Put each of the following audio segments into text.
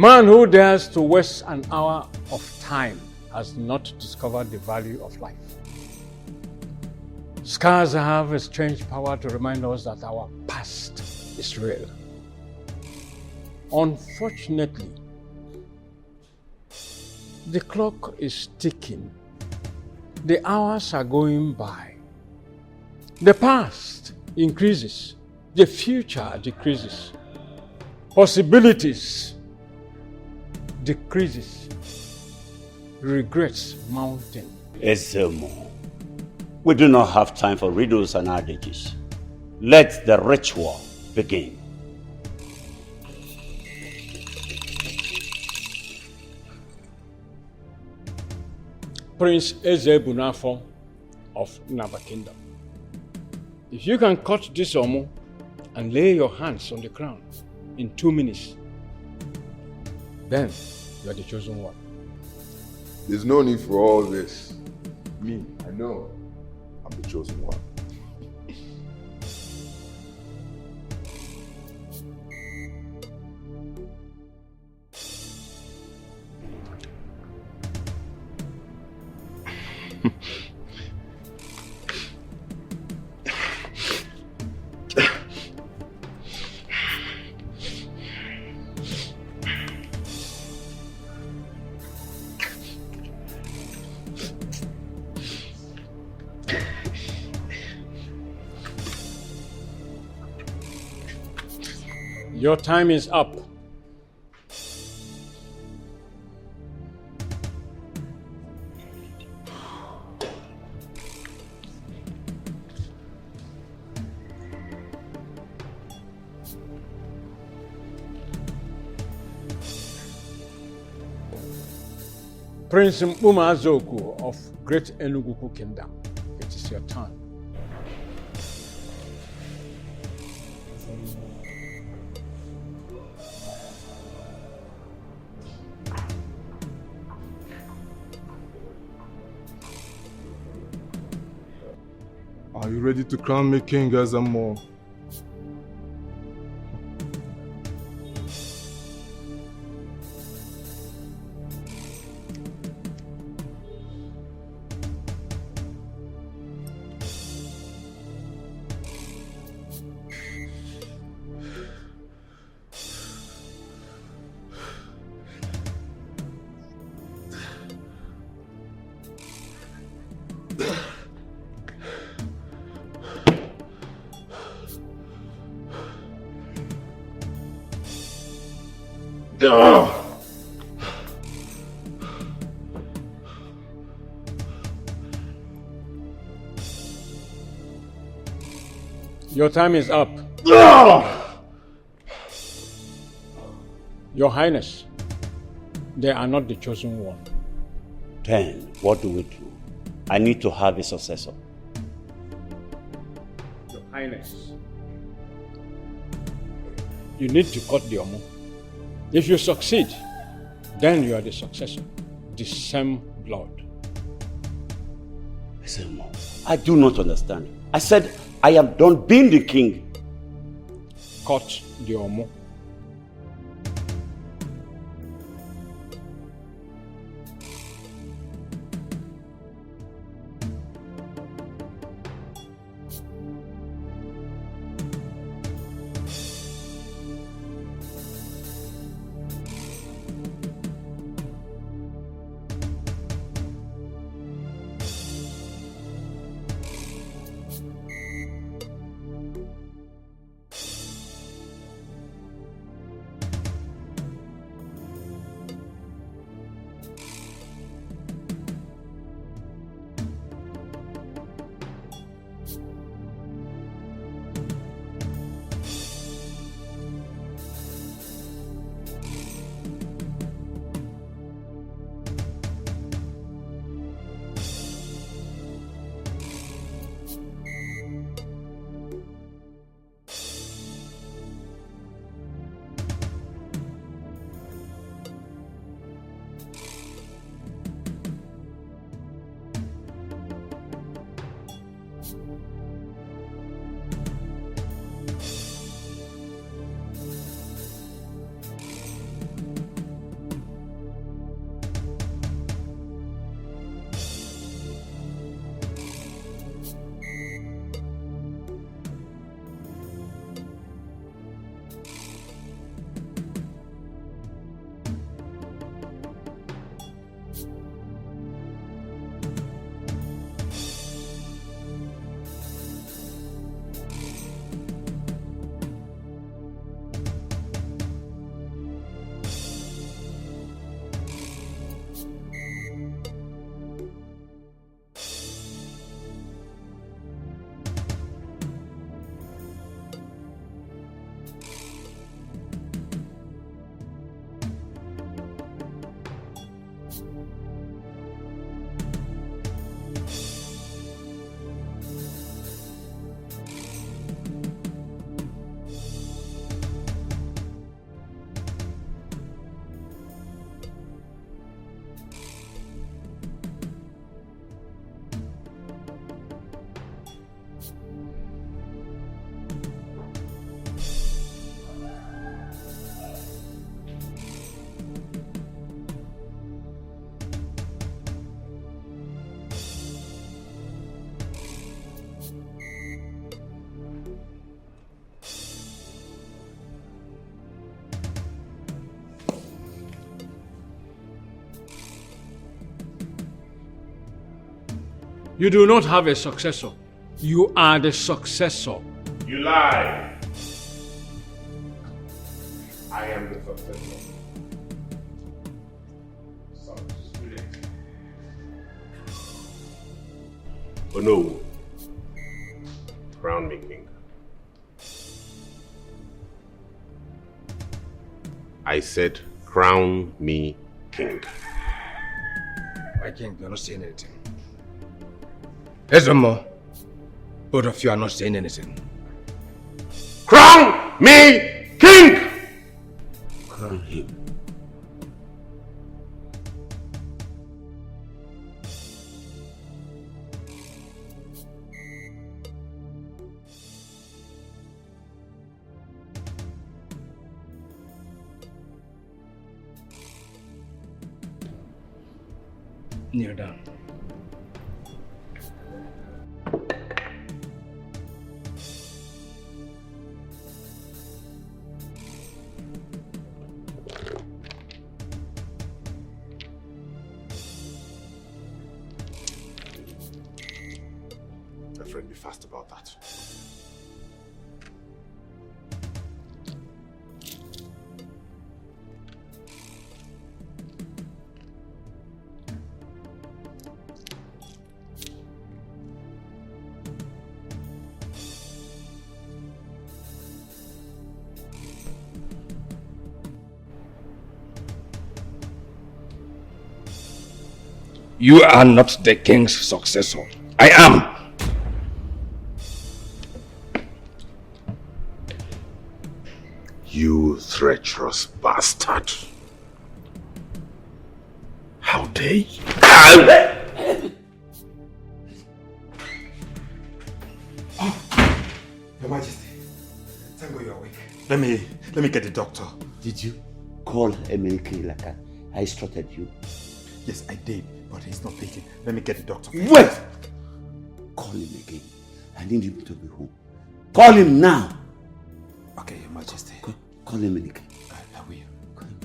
Man who dares to waste an hour of time has not discovered the value of life. Scars have a strange power to remind us that our past is real. Unfortunately, the clock is ticking. The hours are going by. The past increases. The future decreases. Possibilities decreases. Regrets mountain. Ezemo, we do not have time for riddles and adages. Let the ritual begin. Prince Ezebunafo of Naba Kingdom. If you can cut this omo and lay your hands on the crown in 2 minutes, then you are the chosen one. There's no need for all this. Me, I know I'm the chosen one. Your time is up. Prince Umazoku of Great Enugu Kingdom, it is your turn. Are you ready to crown me king, Ezemo? Your time is up. Your Highness, they are not the chosen one. Then, what do we do? I need to have a successor. Your Highness, you need to cut the omo. If you succeed, then you are the successor. The same blood. Ezemo, I do not understand. I said I am done being the king. Cut the omo. You do not have a successor. You are the successor. You lie. I am the successor. Some spirit. Oh no. Crown me king. I said, crown me king. My king, you're not saying anything. There's one more. Both of you are not saying anything. Crown me king! Crown him. Kneel down. My friend, be fast about that. You are not the king's successor. I am. You treacherous bastard. How dare you? Your Majesty, thank God you're awake. Let me get the doctor. Did you call MLK like I instructed you? Yes, I did, but he's not picking. Let me get the doctor. Wait! Call him again. I need him to be home. Call him now! Okay, Your Majesty. Call him again. I will. Call him.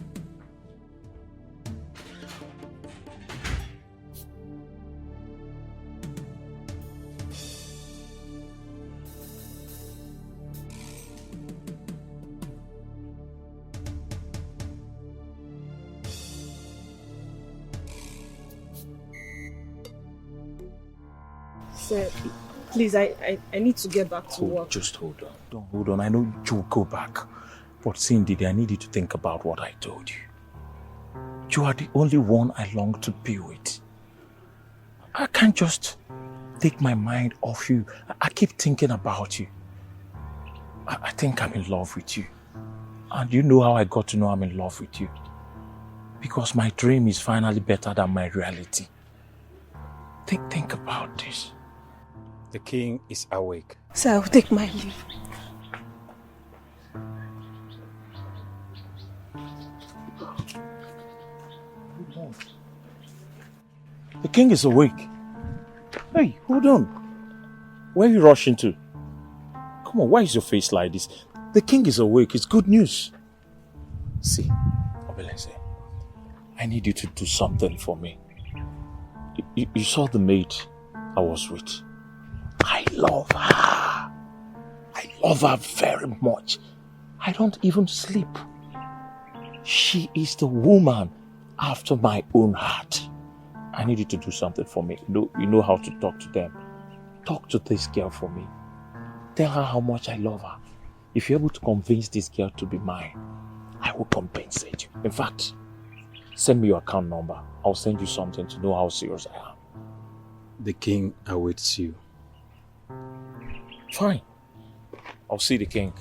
Sir, please, I need to get back to work. Just hold on. Don't hold on. I know you'll go back. But Cindy, I need you to think about what I told you. You are the only one I long to be with. I can't just take my mind off you. I keep thinking about you. I think I'm in love with you. And you know how I got to know I'm in love with you? Because my dream is finally better than my reality. Think about this. The king is awake. Sir, I'll take my leave. The king is awake. Hey, hold on. Where are you rushing to? Come on, why is your face like this? The king is awake. It's good news. See, Obelese, I need you to do something for me. You saw the maid I was with. I love her. I love her very much. I don't even sleep. She is the woman after my own heart. I need you to do something for me. You know how to talk to them. Talk to this girl for me. Tell her how much I love her. If you're able to convince this girl to be mine, I will compensate you. In fact, send me your account number. I'll send you something to know how serious I am. The king awaits you. Fine. I'll see the king.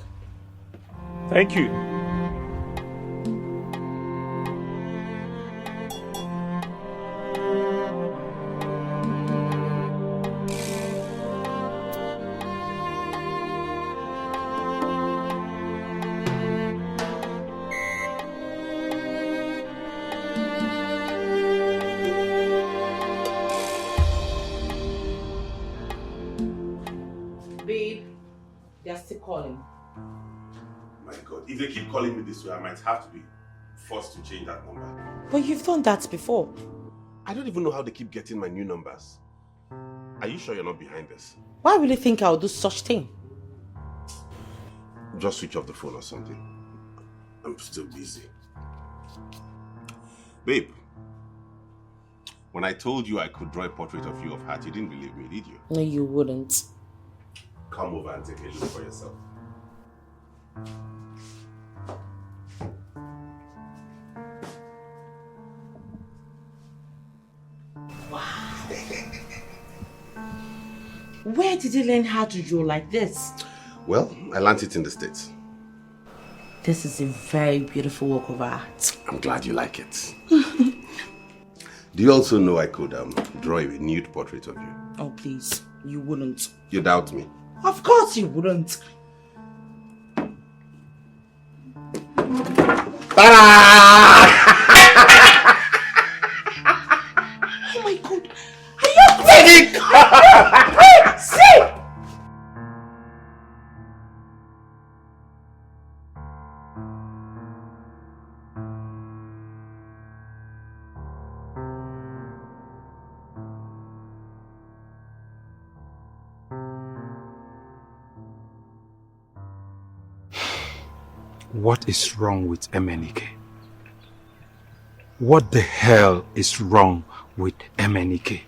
Thank you. My God, if they keep calling me this way, I might have to be forced to change that number. But you've done that before. I don't even know how they keep getting my new numbers. Are you sure you're not behind this? Why would you think I'll do such thing? Just switch off the phone or something. I'm still busy. Babe, when I told you I could draw a portrait of you of heart, you didn't believe me, did you? No, you wouldn't. Come over and take a look for yourself. Where did you learn how to draw like this? Well, I learned it in the States. This is a very beautiful work of art. I'm glad you like it. Do you also know I could draw a nude portrait of you? Oh, please. You wouldn't. You doubt me? Of course you wouldn't. Oh my God. Are you crazy? See? What is wrong with MNEK? What the hell is wrong with MNEK?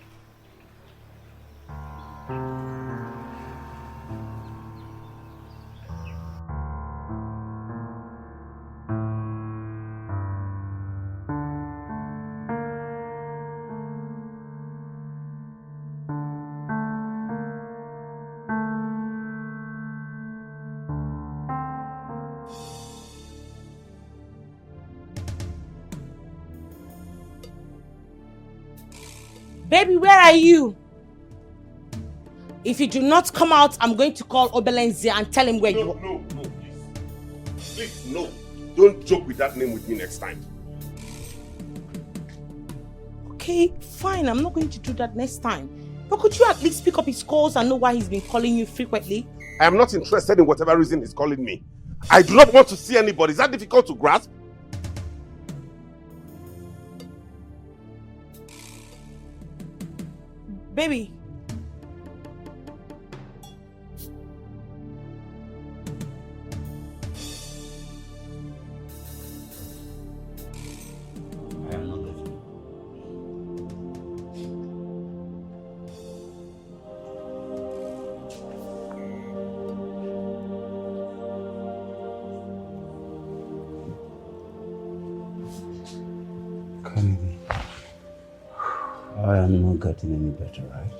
Baby, where are you? If you do not come out, I'm going to call Obelenzi and tell him where you are. No, please. Please, no. Don't joke with that name with me next time. Okay, fine. I'm not going to do that next time. But could you at least pick up his calls and know why he's been calling you frequently? I am not interested in whatever reason he's calling me. I do not want to see anybody. Is that difficult to grasp? Baby. Kennedy, I am not getting any better, right?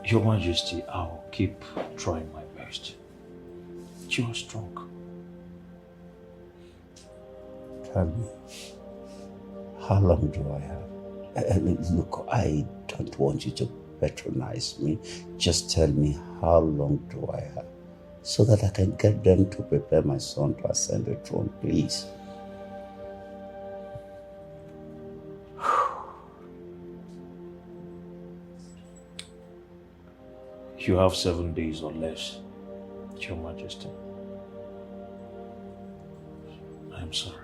Your Majesty, I'll keep trying my best. You are strong. Tell me, how long do I have? Look, I don't want you to patronize me. Just tell me, how long do I have? So that I can get them to prepare my son to ascend the throne, please. You have 7 days or less, Your Majesty. I am sorry.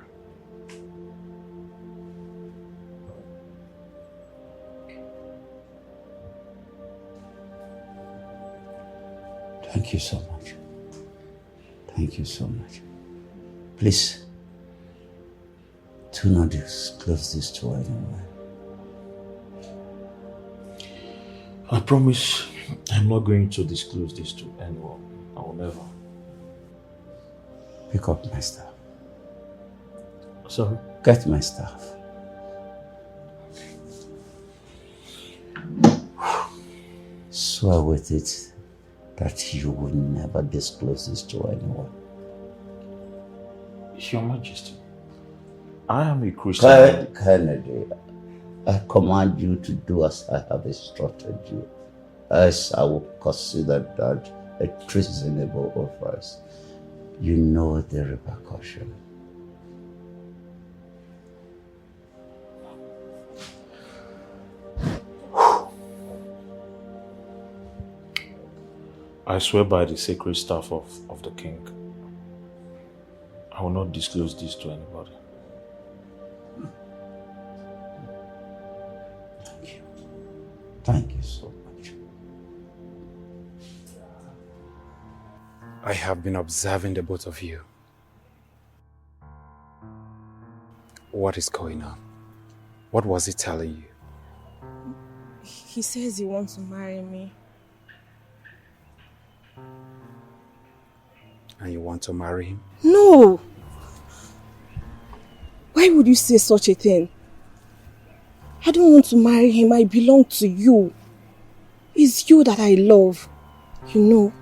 Thank you so much. Thank you so much. Please, do not disclose this to anyone. I promise I'm not going to disclose this to anyone. I will never. Pick up my stuff. Sorry? Get my stuff. Swear with it that you will never disclose this to anyone. Your Majesty, I am a Christian. Kennedy, I command you to do as I have instructed you. Else I will consider that a treasonable offense. You know the repercussion. I swear by the sacred staff of the king, I will not disclose this to anybody. Thank you. Thank you so much. I have been observing the both of you. What is going on? What was he telling you? He says he wants to marry me. And you want to marry him? No! Why would you say such a thing? I don't want to marry him. I belong to you. It's you that I love. You know.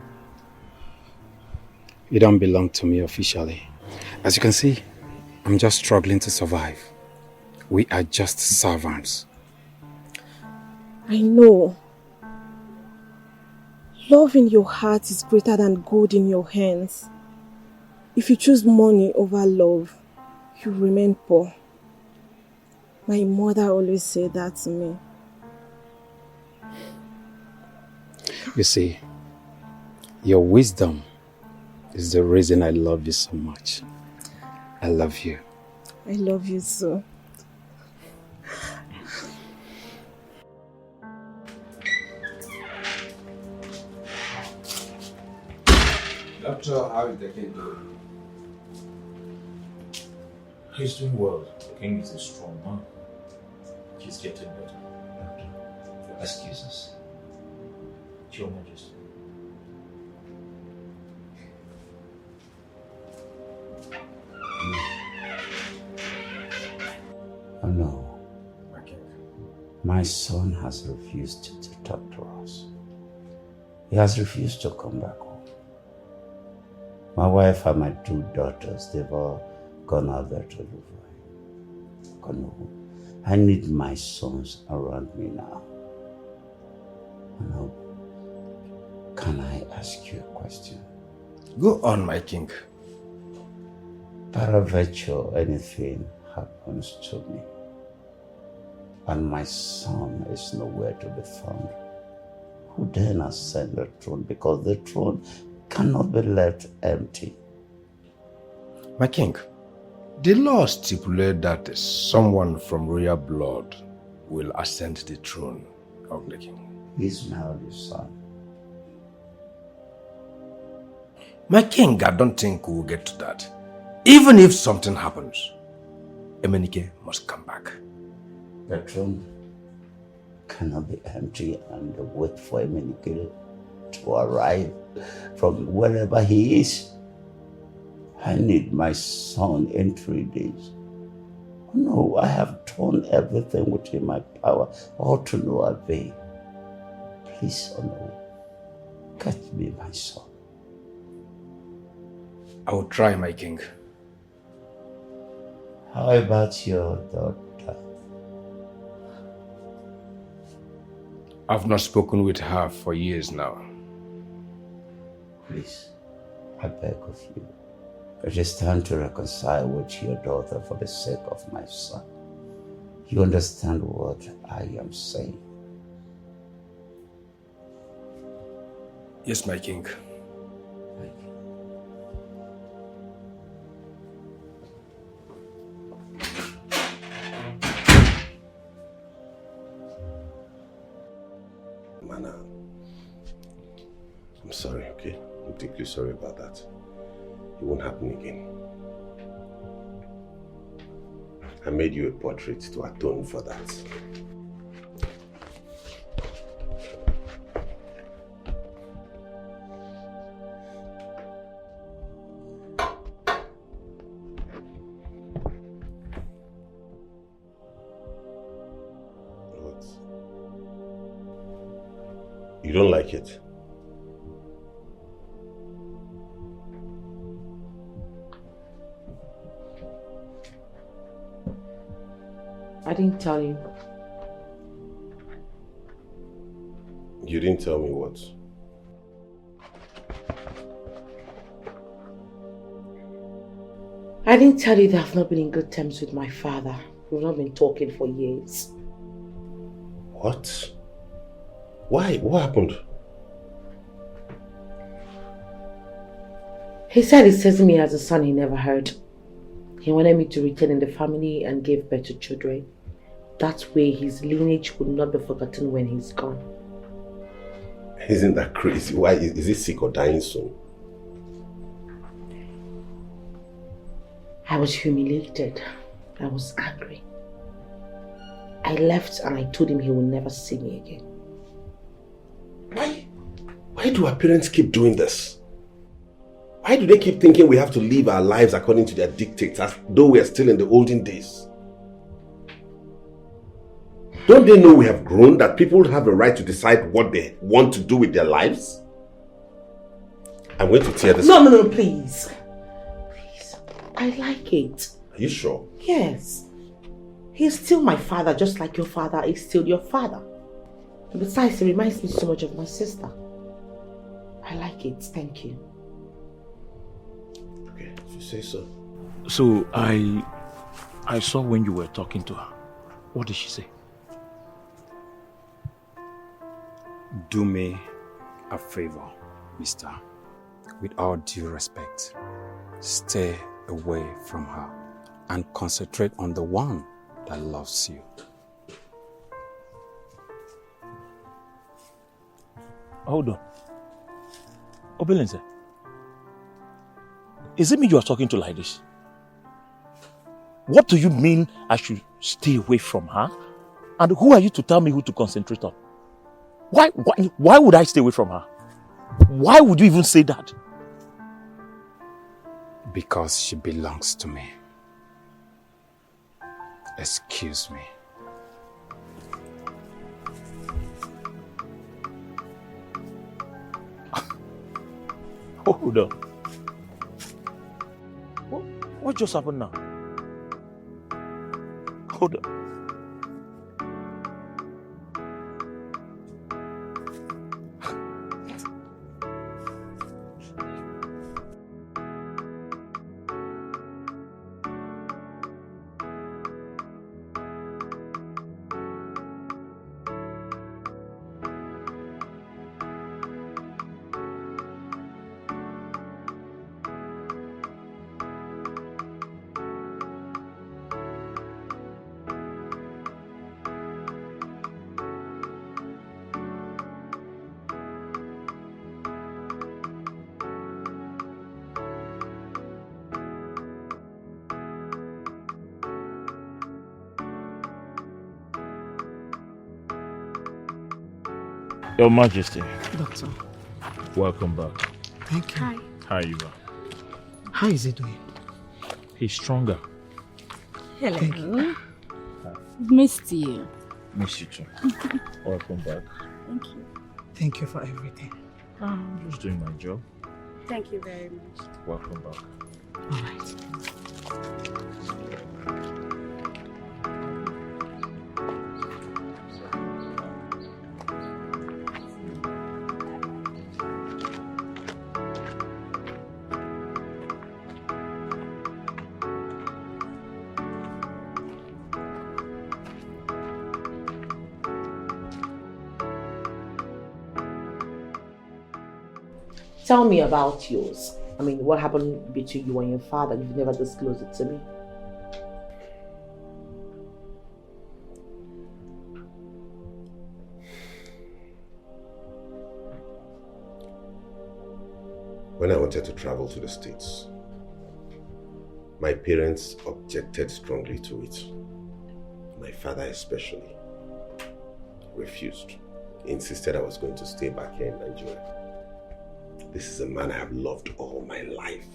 You don't belong to me officially. As you can see, I'm just struggling to survive. We are just servants. I know. Love in your heart is greater than gold in your hands. If you choose money over love, you remain poor. My mother always said that to me. You see, your wisdom is the reason I love you so much. I love you. I love you so. Doctor, how is the kid doing? He's doing well. The king is a strong man. He's getting better. Doctor, excuse us. Your Majesty. Oh no. My king. My son has refused to talk to us. He has refused to come back home. My wife and my 2 daughters, they've all gone out there to look for him. Gone home. I need my sons around me now. Now, can I ask you a question? Go on, my king. Paraventure, anything happens to me, and my son is nowhere to be found, who then ascend the throne? Because the throne cannot be left empty. My king, the law stipulates that someone from royal blood will ascend the throne of the king. He's my only son. My king, I don't think we'll get to that. Even if something happens, Emenike must come back. The throne cannot be empty and wait for Emenike to arrive from wherever he is. I need my son in 3 days. No, I have done everything within my power, all to no avail. Please, oh no, get me my son. I will try, my king. How about your daughter? I've not spoken with her for years now. Please, I beg of you. It is time to reconcile with your daughter for the sake of my son. You understand what I am saying? Yes, my king. Thank you. Mana, I'm sorry, okay? I'm deeply sorry about that. It won't happen again. I made you a portrait to atone for that. What? You don't like it? I didn't tell you. You didn't tell me what? I didn't tell you that I've not been in good terms with my father. We've not been talking for years. What? Why? What happened? He said he sees me as a son he never heard. He wanted me to return in the family and give birth to children. That way his lineage will not be forgotten when he's gone. Isn't that crazy? Why? Is he sick or dying soon? I was humiliated. I was angry. I left and I told him he will never see me again. Why do our parents keep doing this? Why do they keep thinking we have to live our lives according to their dictates as though we are still in the olden days? Don't they know we have grown, that people have the right to decide what they want to do with their lives? I'm going to tear this. No, please. Please. I like it. Are you sure? Yes. He's still my father, just like your father is still your father. And besides, it reminds me so much of my sister. I like it. Thank you. Okay, if you say so. So, I saw when you were talking to her. What did she say? Do me a favor, mister. With all due respect, stay away from her and concentrate on the one that loves you. Hold on. Obelenze, is it me you are talking to like this? What do you mean I should stay away from her? And who are you to tell me who to concentrate on? Why would I stay away from her? Why would you even say that? Because she belongs to me. Excuse me. Hold on. What just happened now? Hold on. Your Majesty. Doctor. Welcome back. Thank you. Hi. How are you? How is he doing? He's stronger. Hello. Thank you. Missed you. Miss you too. Welcome back. Thank you. Thank you for everything. I'm just doing my job. Thank you very much. Welcome back. All right. Tell me about yours. I mean, what happened between you and your father? You've never disclosed it to me. When I wanted to travel to the States, my parents objected strongly to it. My father especially refused. He insisted I was going to stay back here in Nigeria. This is a man I have loved all my life.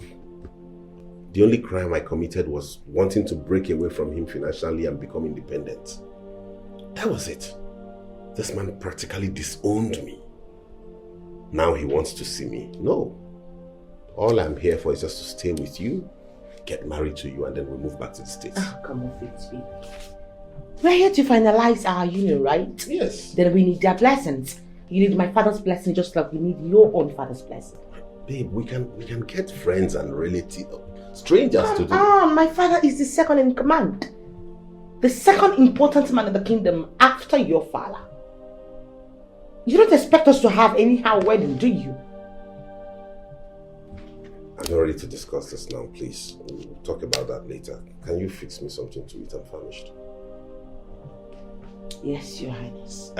The only crime I committed was wanting to break away from him financially and become independent. That was it. This man practically disowned me. Now he wants to see me. No. All I'm here for is just to stay with you, get married to you, and then we'll move back to the States. Oh, come on, Fitzby. We're here to finalize our union, right? Yes. Then we need their blessings. You need my father's blessing just like we need your own father's blessing. Babe, we can get friends and relatives, strangers to do. My father is the second in command. The second important man in the kingdom after your father. You don't expect us to have anyhow wedding, do you? I'm not ready to discuss this now, please. We'll talk about that later. Can you fix me something to eat? I'm famished. Yes, Your Highness.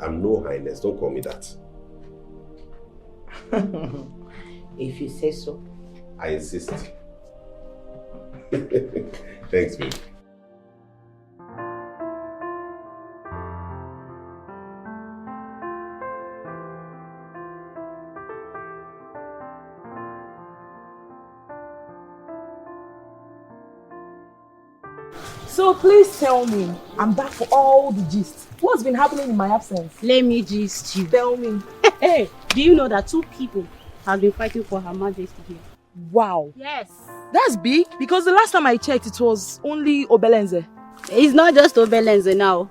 I'm no highness. Don't call me that. If you say so. I insist. Thanks, babe. So please tell me, I'm back for all the gist. What's been happening in my absence? Let me gist you. Tell me. Hey, do you know that 2 people have been fighting for Her Majesty here? Wow. Yes. That's big because the last time I checked, it was only Obelenze. It's not just Obelenze now.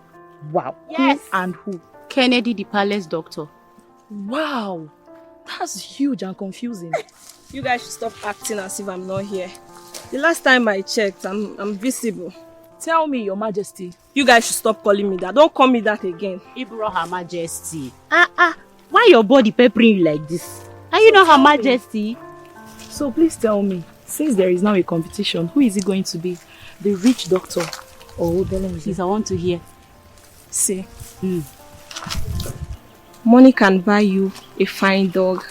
Wow. Yes. Who and who? Kennedy, the palace doctor. Wow. That's huge and confusing. You guys should stop acting as if I'm not here. The last time I checked, I'm visible. Tell me, Your Majesty. You guys should stop calling me that. Don't call me that again. Ibro, Her Majesty. Why your body peppering you like this? Are you not Her Majesty? So please tell me, since there is now a competition, who is it going to be? The rich doctor or Obelenze? Please, I want to hear. See. Money can buy you a fine dog,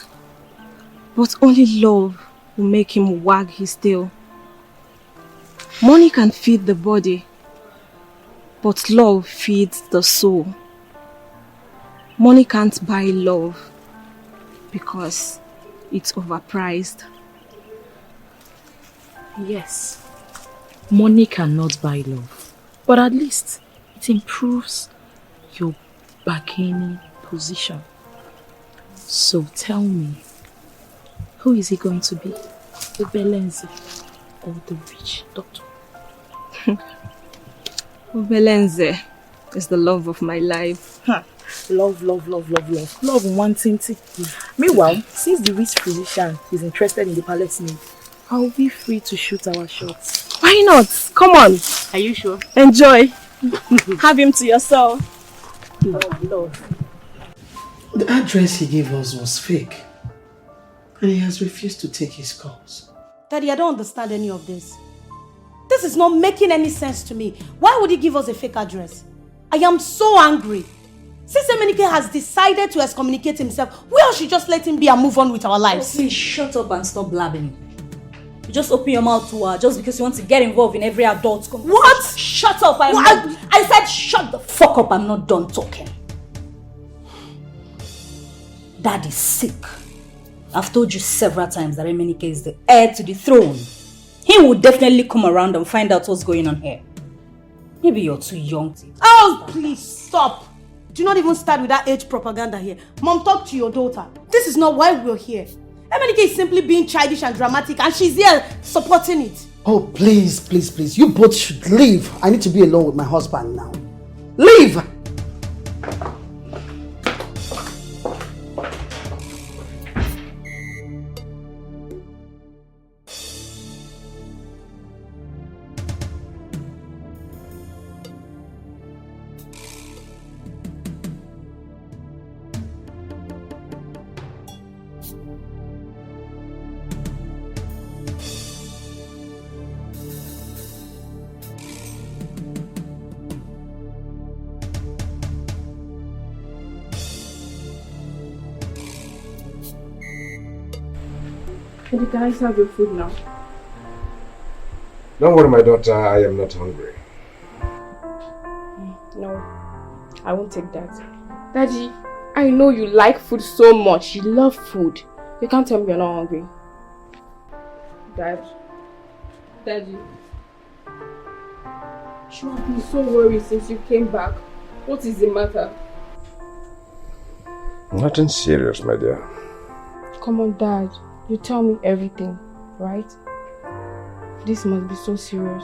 but only love will make him wag his tail. Money can feed the body, but love feeds the soul. Money can't buy love because it's overpriced. Yes, money cannot buy love, but at least it improves your bargaining position. So tell me, who is it going to be? Obelenze or the rich doctor? Obelenze is the love of my life. Love. Love wanting to. Meanwhile, since the rich physician is interested in the palace maid, I'll be free to shoot our shots. Why not? Come on. Are you sure? Enjoy. Have him to yourself. Love. The address he gave us was fake. And he has refused to take his calls. Daddy, I don't understand any of this. This is not making any sense to me. Why would he give us a fake address? I am so angry. Since Emenike has decided to excommunicate himself, we all should just let him be and move on with our lives. Please shut up and stop blabbing. You just open your mouth to her just because you want to get involved in every adult conversation. What? Shut up. I said shut the fuck up. I'm not done talking. Dad is sick. I've told you several times that Emenike is the heir to the throne. He will definitely come around and find out what's going on here. Maybe you're too young to... Oh, please stop. Do not even start with that age propaganda here. Mom, talk to your daughter. This is not why we're here. Emenike is simply being childish and dramatic and she's here supporting it. Oh, please. You both should leave. I need to be alone with my husband now. Leave! Can you guys have your food now? Don't worry, my daughter, I am not hungry. No, I won't take that. Daddy, I know you like food so much. You love food. You can't tell me you're not hungry. Daddy. You have been so worried since you came back. What is the matter? Nothing serious, my dear. Come on, Dad. You tell me everything, right? This must be so serious.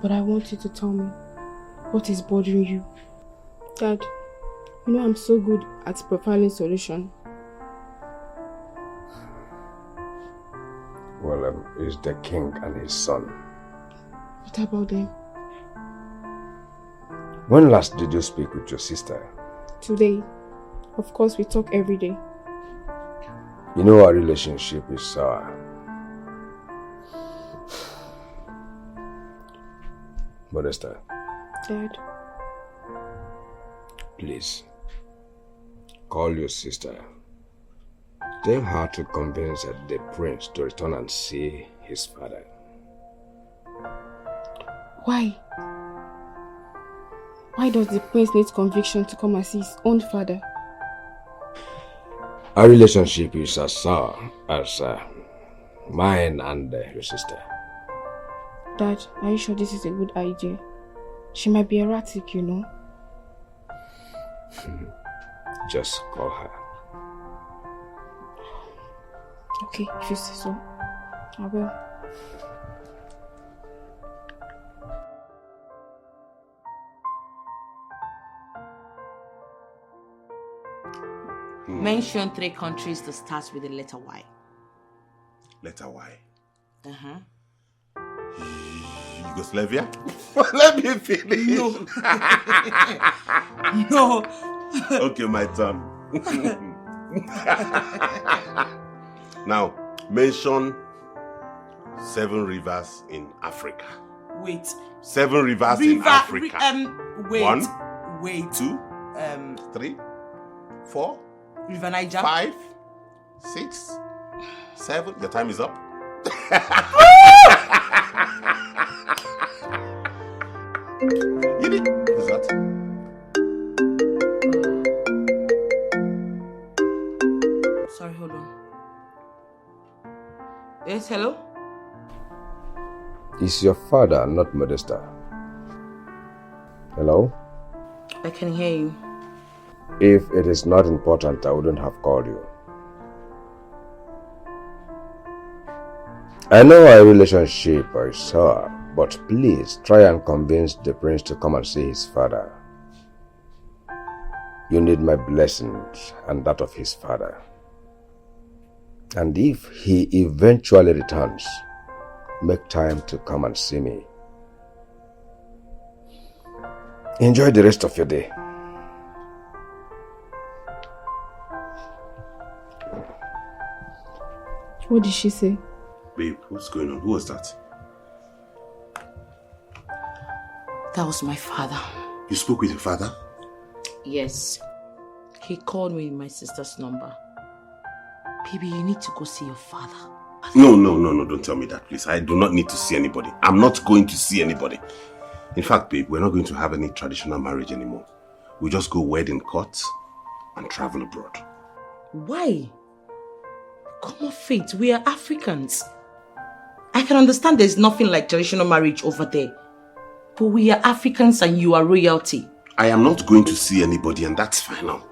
But I want you to tell me what is bothering you. Dad, you know I'm so good at profiling solution. Well, it's the king and his son. What about them? When last did you speak with your sister? Today. Of course, we talk every day. You know our relationship is sour. Modesta. Dad. Please, call your sister. Tell her to convince the prince to return and see his father. Why? Why does the prince need conviction to come and see his own father? Our relationship is as sour as mine and your sister. Dad, are you sure this is a good idea? She might be erratic, you know. Just call her. Okay, if you say so, I will. Mention 3 countries that starts with the letter Y. Letter Y. Uh-huh. Yugoslavia? Let me finish. No. No. Okay, my turn. Now, mention 7 rivers in Africa. Wait. 7 rivers in Africa. Wait. 1, Wait. 2, 3, 4, River Niger. 5, 6, 7. Your time is up. You did. Who's that? Sorry, hold on. Yes, hello? Is your father not Modesta? Hello? I can hear you. If it is not important, I wouldn't have called you. I know our relationship is sour, but please try and convince the prince to come and see his father. You need my blessings and that of his father. And if he eventually returns, make time to come and see me. Enjoy the rest of your day. What did she say? Babe, what's going on? Who was that? That was my father. You spoke with your father? Yes. He called me with my sister's number. Baby, you need to go see your father. No, don't tell me that, please. I do not need to see anybody. I'm not going to see anybody. In fact, babe, we're not going to have any traditional marriage anymore. We just go wed in court and travel abroad. Why? Come on, Faith, we are Africans. I can understand there's nothing like traditional marriage over there. But we are Africans and you are royalty. I am not going to see anybody, and that's final.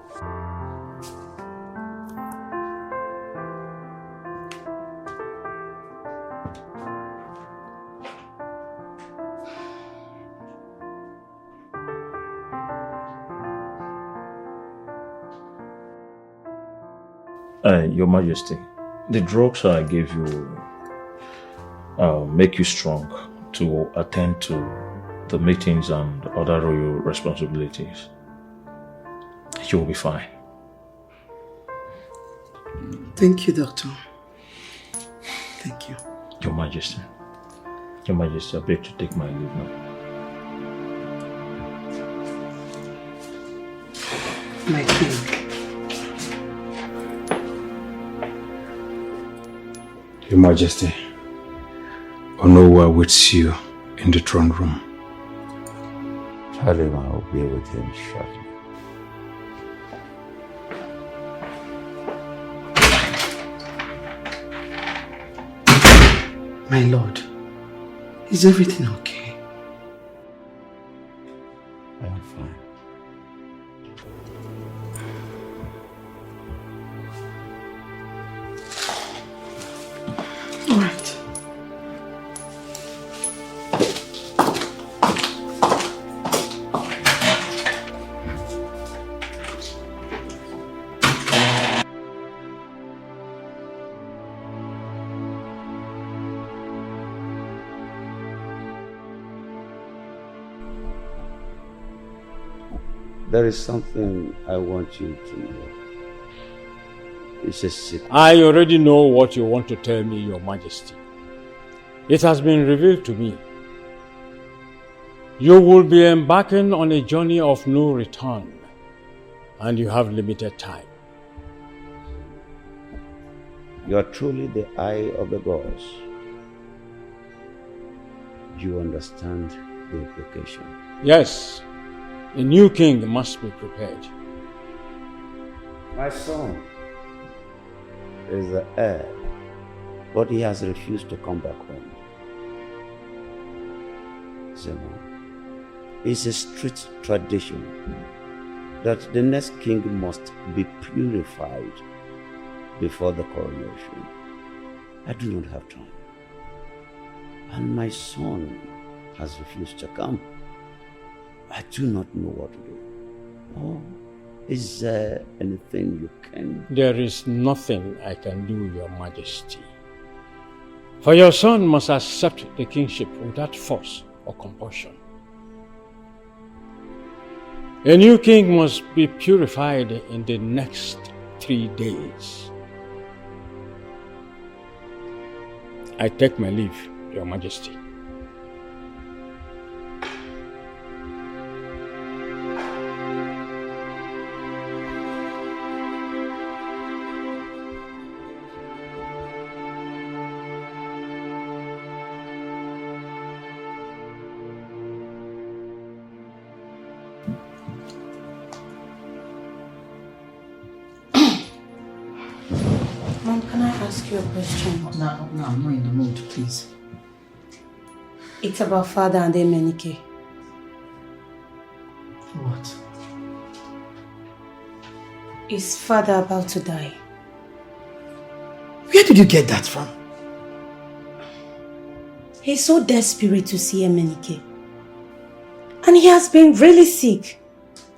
Your Majesty, the drugs I gave you make you strong to attend to the meetings and other royal responsibilities. You will be fine. Thank you, Doctor. Thank you. Your Majesty, I beg to take my leave now. My king. Your Majesty, Onowu awaits you in the throne room. Tell him I'll be with him shortly. My lord, is everything okay? I am fine. All right. There is something I want you to know. It's a secret. I already know what you want to tell me, Your Majesty. It has been revealed to me. You will be embarking on a journey of no return and you have limited time. You are truly the eye of the gods. You understand the implication. Yes, a new king must be prepared. My son is the heir, but he has refused to come back home. Zemo, it's a strict tradition that the next king must be purified before the coronation. I do not have time. And my son has refused to come. I do not know what to do. Oh, is there anything you can... There is nothing I can do, Your Majesty. For your son must accept the kingship without force or compulsion. A new king must be purified in the next 3 days. I take my leave, Your Majesty. Mom, can I ask you a question? No, I'm not in the mood, please. It's about Father and Emenike. What? Is Father about to die? Where did you get that from? He's so desperate to see Emenike. And he has been really sick.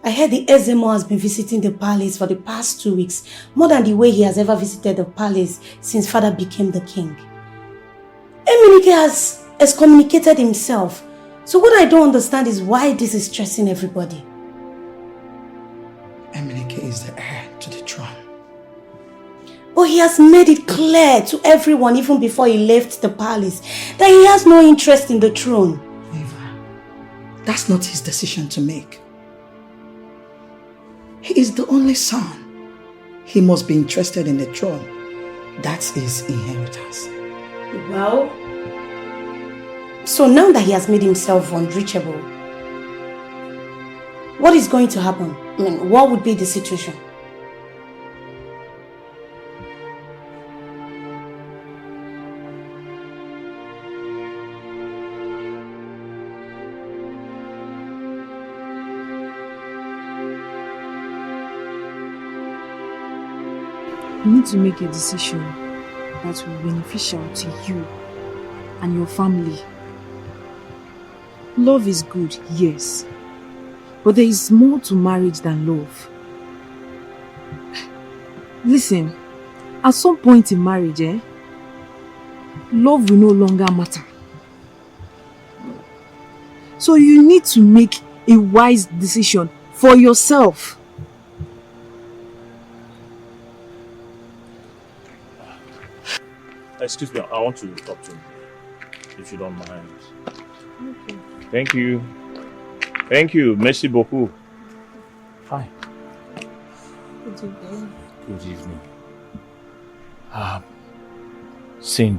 I heard the Ezemo has been visiting the palace for the past 2 weeks, more than the way he has ever visited the palace since Father became the king. Emenike has excommunicated himself. So what I don't understand is why this is stressing everybody. Emenike is the heir to the throne. But he has made it clear to everyone, even before he left the palace, that he has no interest in the throne. That's not his decision to make. He is the only son. He must be interested in the throne. That's his inheritance. Well, so now that he has made himself unreachable, what is going to happen? I mean, what would be the situation? You need to make a decision that will be beneficial to you and your family. Love is good, yes. But there is more to marriage than love. Listen, at some point in marriage, love will no longer matter. So you need to make a wise decision for yourself. Excuse me, I want to talk to you, if you don't mind. Okay. Thank you. Thank you. Merci beaucoup. Hi. Good evening. Good evening. Saying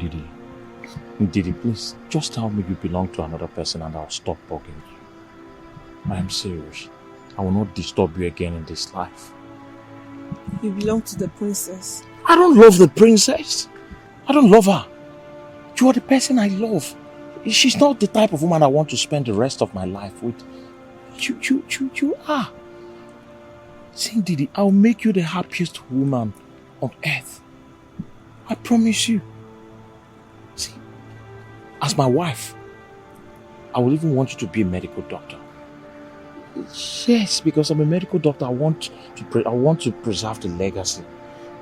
Didi, please, just tell me you belong to another person and I'll stop bugging you. I am serious. I will not disturb you again in this life. You belong to the princess. I don't love the princess. I don't love her. You are the person I love. She's not the type of woman I want to spend the rest of my life with. You are. Saying Didi, I'll make you the happiest woman on earth. I promise you. See, as my wife, I will even want you to be a medical doctor. Yes, because I'm a medical doctor, I want to preserve the legacy.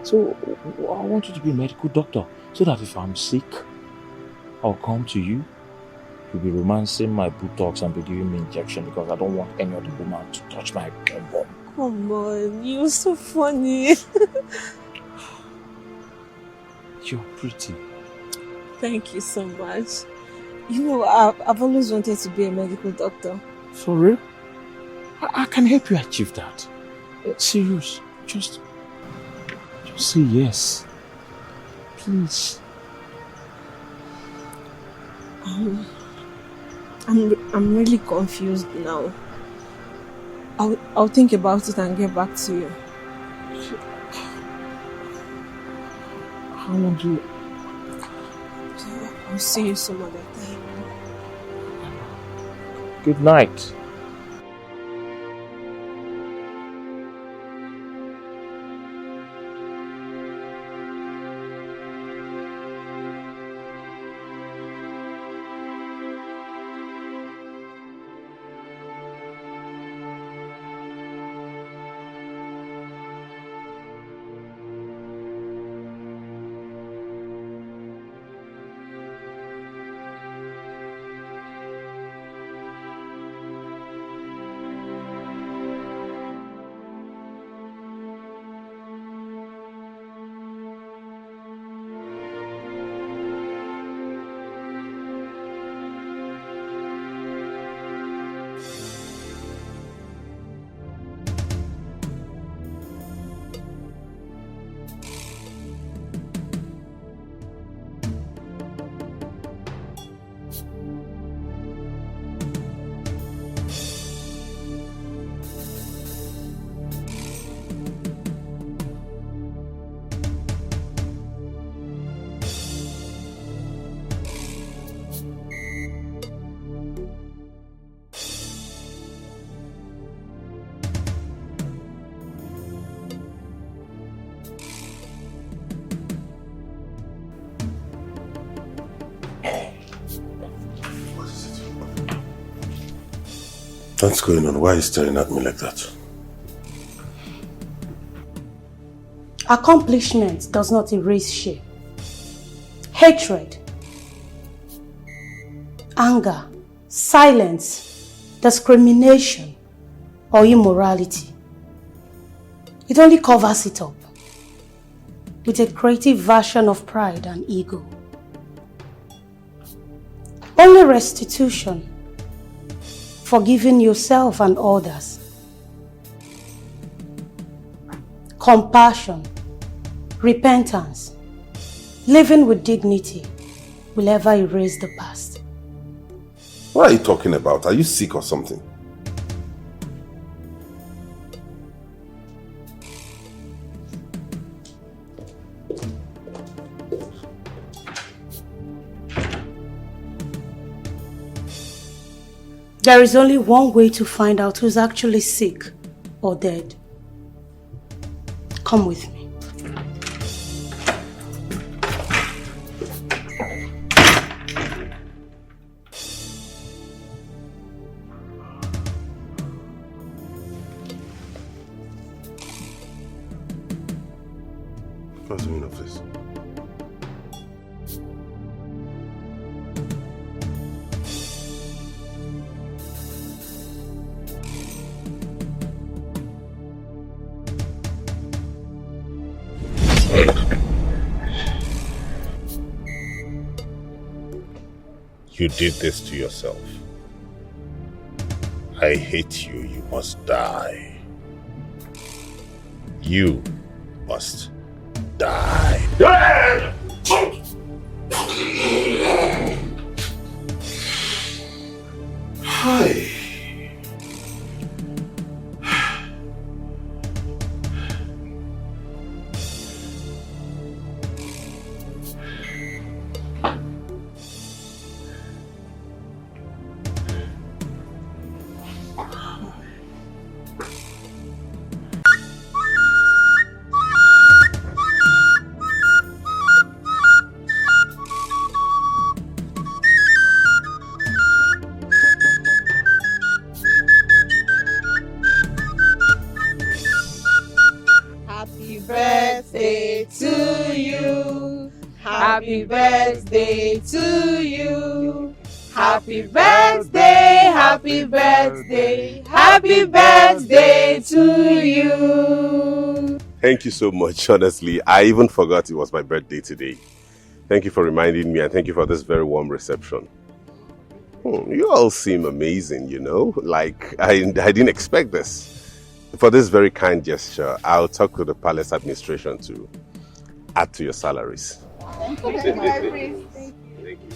So I want you to be a medical doctor, so that if I'm sick, I'll come to you. You'll be romancing my buttocks and be giving me injection because I don't want any other woman to touch my bum. Come on, you're so funny. You're pretty. Thank you so much. You know, I've always wanted to be a medical doctor. For real? I can help you achieve that. Serious. Just say yes. Please. I'm really confused now. I'll think about it and get back to you. How long do you... I'll see you some other time. Good night. What's going on? Why are you staring at me like that? Accomplishment does not erase shame. Hatred, anger, silence, discrimination, or immorality. It only covers it up with a creative version of pride and ego. Only restitution, forgiving yourself and others, compassion, repentance, living with dignity will ever erase the past. What are you talking about? Are you sick or something? There is only one way to find out who's actually sick or dead. Come with me. What's the meaning of this? You did this to yourself. I hate you. You must die. You must die. Hi. Happy birthday to you. Happy birthday to you. Happy birthday, happy birthday, happy birthday to you. Thank you so much, honestly. I even forgot it was my birthday today. Thank you for reminding me and thank you for this very warm reception. You all seem amazing, you know? Like, I didn't expect this. For this very kind gesture, I'll talk to the palace administration to add to your salaries. Thank you very much, Prince. Thank you.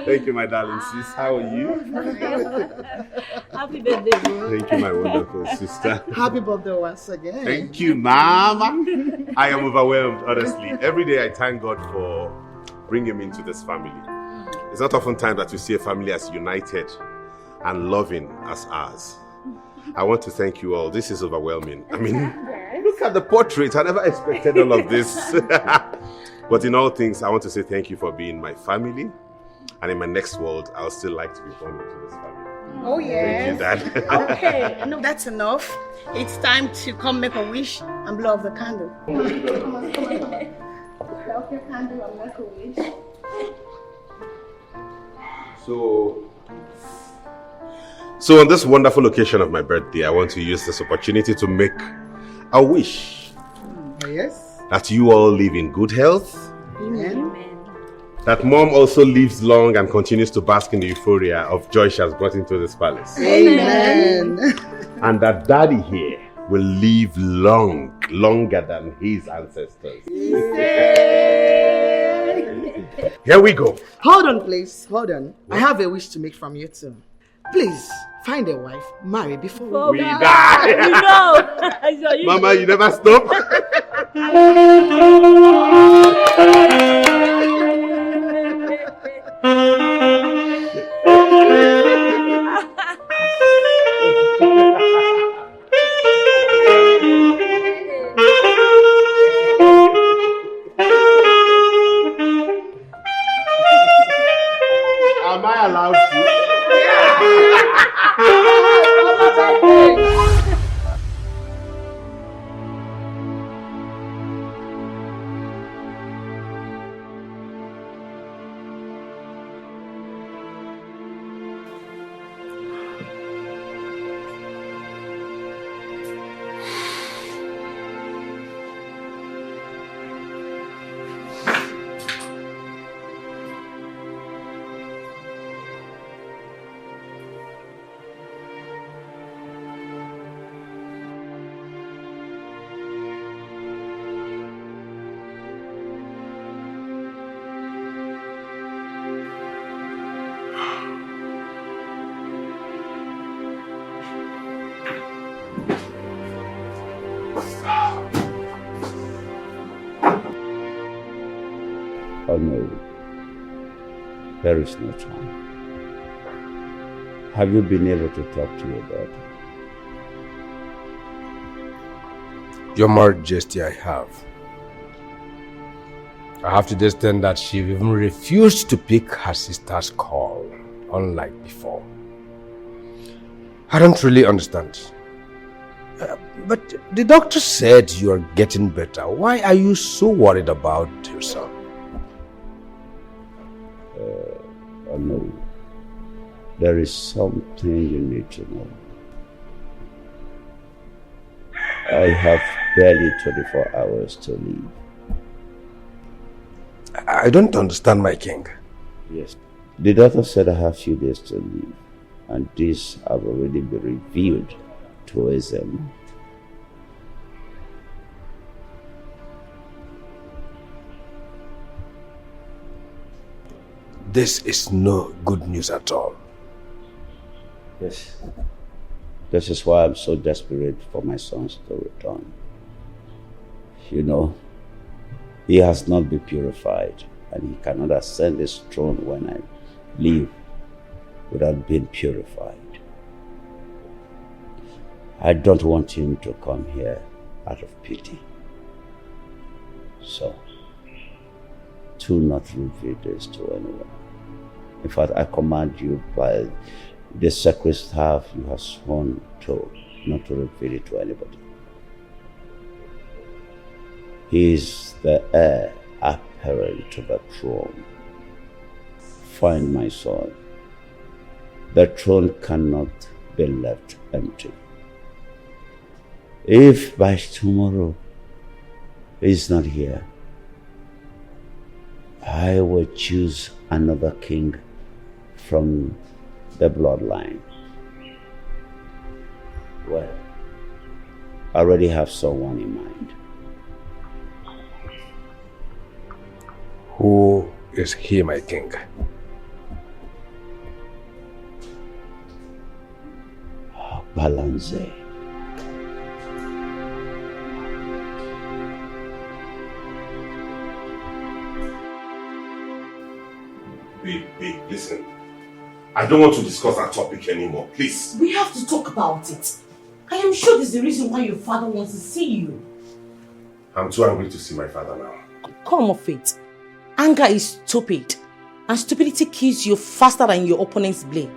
Thank you, my darling sis. How are you? Happy birthday, bro. Thank you, my wonderful sister. Happy birthday once again. Thank you, Mama. I am overwhelmed, honestly. Every day I thank God for bringing me into this family. It's not often time that you see a family as united and loving as ours. I want to thank you all. This is overwhelming. I mean, look at the portrait. I never expected all of this. But in all things, I want to say thank you for being my family. And in my next world, I'll still like to be born into this family. Oh, yes. Thank you, Dad. Okay, no, that's enough. It's time to come make a wish and blow off the candle. Come on. Blow off your candle and make a wish. So on this wonderful occasion of my birthday, I want to use this opportunity to make a wish. Yes. That you all live in good health. Amen. That Mom also lives long and continues to bask in the euphoria of joy she has brought into this palace. Amen. And that Daddy here will live longer than his ancestors. Here we go. Hold on, please. Hold on. I have a wish to make from you too. Please, find a wife, marry before we die. You know. Mama, you never stop. Am I allowed to? Oh no, there is no time. Have you been able to talk to your daughter? Your Majesty, I have. I have to discern that she even refused to pick her sister's call, unlike before. I don't really understand. But the doctor said you are getting better. Why are you so worried about yourself? I know. There is something you need to know. I have barely 24 hours to live. I don't understand, my king. Yes. The doctor said I have few days to live, and this have already been revealed to him. This is no good news at all. Yes. This is why I'm so desperate for my sons to return. You know, he has not been purified, and he cannot ascend his throne when I leave without being purified. I don't want him to come here out of pity. So, do not reveal this to anyone. In fact, I command you by the sacred staff you have sworn to not to reveal it to anybody. He is the heir apparent to the throne. Find my son. The throne cannot be left empty. If by tomorrow he is not here, I will choose another king from the bloodline. Well, I already have someone in mind. Who is he, my king? Balance. Babe, listen. I don't want to discuss that topic anymore, please. We have to talk about it. I am sure this is the reason why your father wants to see you. I'm too angry to see my father now. Come off it. Anger is stupid. And stupidity kills you faster than your opponent's blade.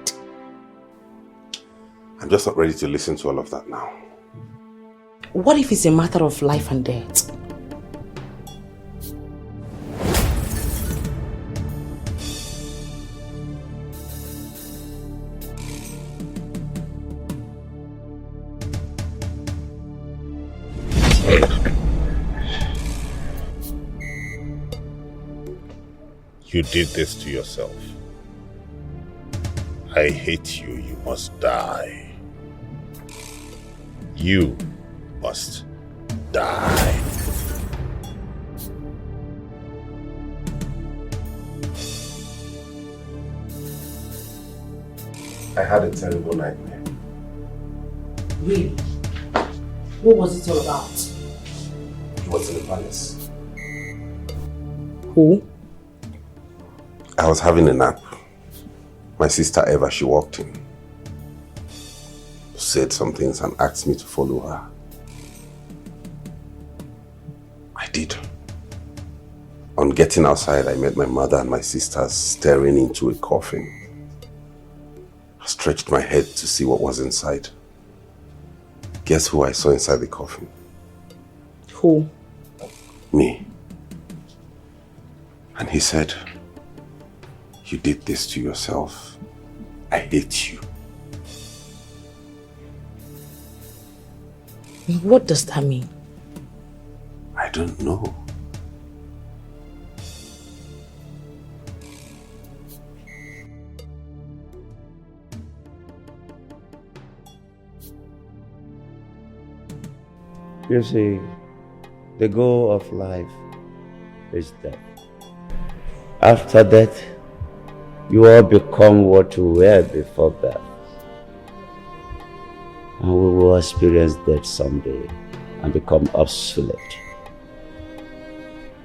I'm just not ready to listen to all of that now. What if it's a matter of life and death? You did this to yourself. I hate you. You must die. You must die. I had a terrible nightmare. Really? What was it all about? He was in the palace. Who? I was having a nap. My sister Eva, she walked in, said some things and asked me to follow her. I did. On getting outside, I met my mother and my sisters staring into a coffin. I stretched my head to see what was inside. Guess who I saw inside the coffin? Who? Me. And he said, "You did this to yourself. I hate you." What does that mean? I don't know. You see, the goal of life is death. After death, you all become what you were before birth. And we will experience death someday and become obsolete.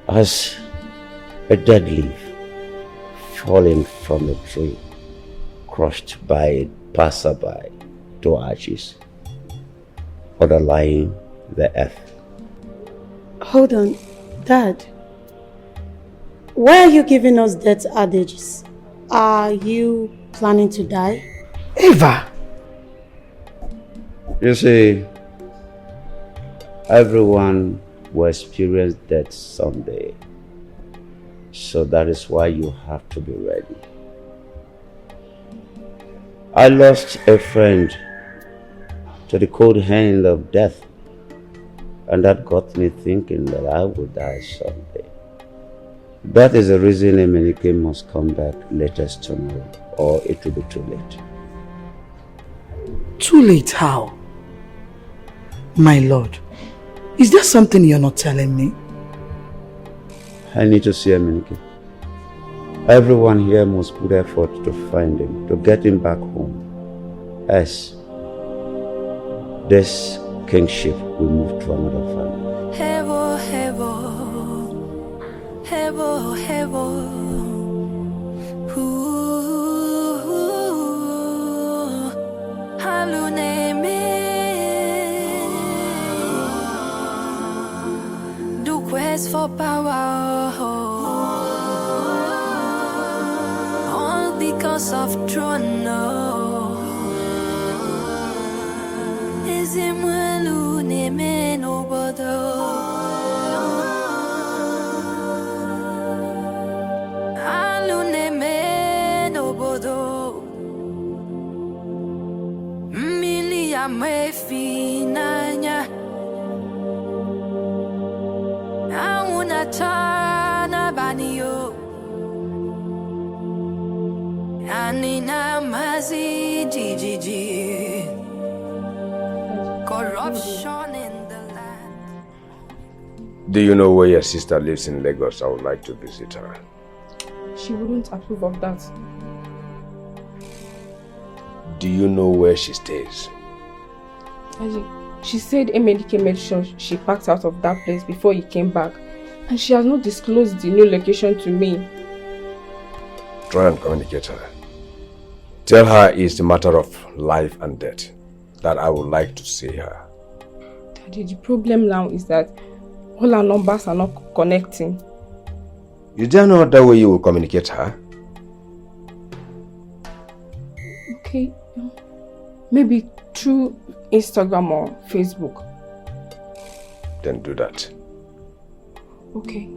As a dead leaf falling from a tree, crushed by a passerby to ashes, underlying the earth. Hold on, Dad. Why are you giving us death adages? Are you planning to die? Eva! You see, Everyone will experience death someday. So that is why you have to be ready. I lost a friend to the cold hand of death, and that got me thinking that I would die someday. That is the reason Emenike must come back latest tomorrow, or it will be too late. Too late how? My lord, is there something you're not telling me? I need to see Emenike. Everyone here must put effort to find him, to get him back home. As this kingship will move to another family. Hevo, hevo, hevo, hevo. Haluneme, do quest for power, all because of throne. Is him haluneme no bodo. Haluneme no bodo. Me finanya auna chana banio anina mazi jiji corruption in the land. Do you know where your sister lives in Lagos? I would like to visit her. She wouldn't approve of that. Do you know where she stays? She said Emenike made sure she packed out of that place before he came back, and she has not disclosed the new location to me. Try and communicate her. Tell her it's a matter of life and death, that I would like to see her. Daddy, the problem now is that all our numbers are not connecting. Is there no other way you will communicate her? Okay, maybe through Instagram or Facebook. Then do that. Okay.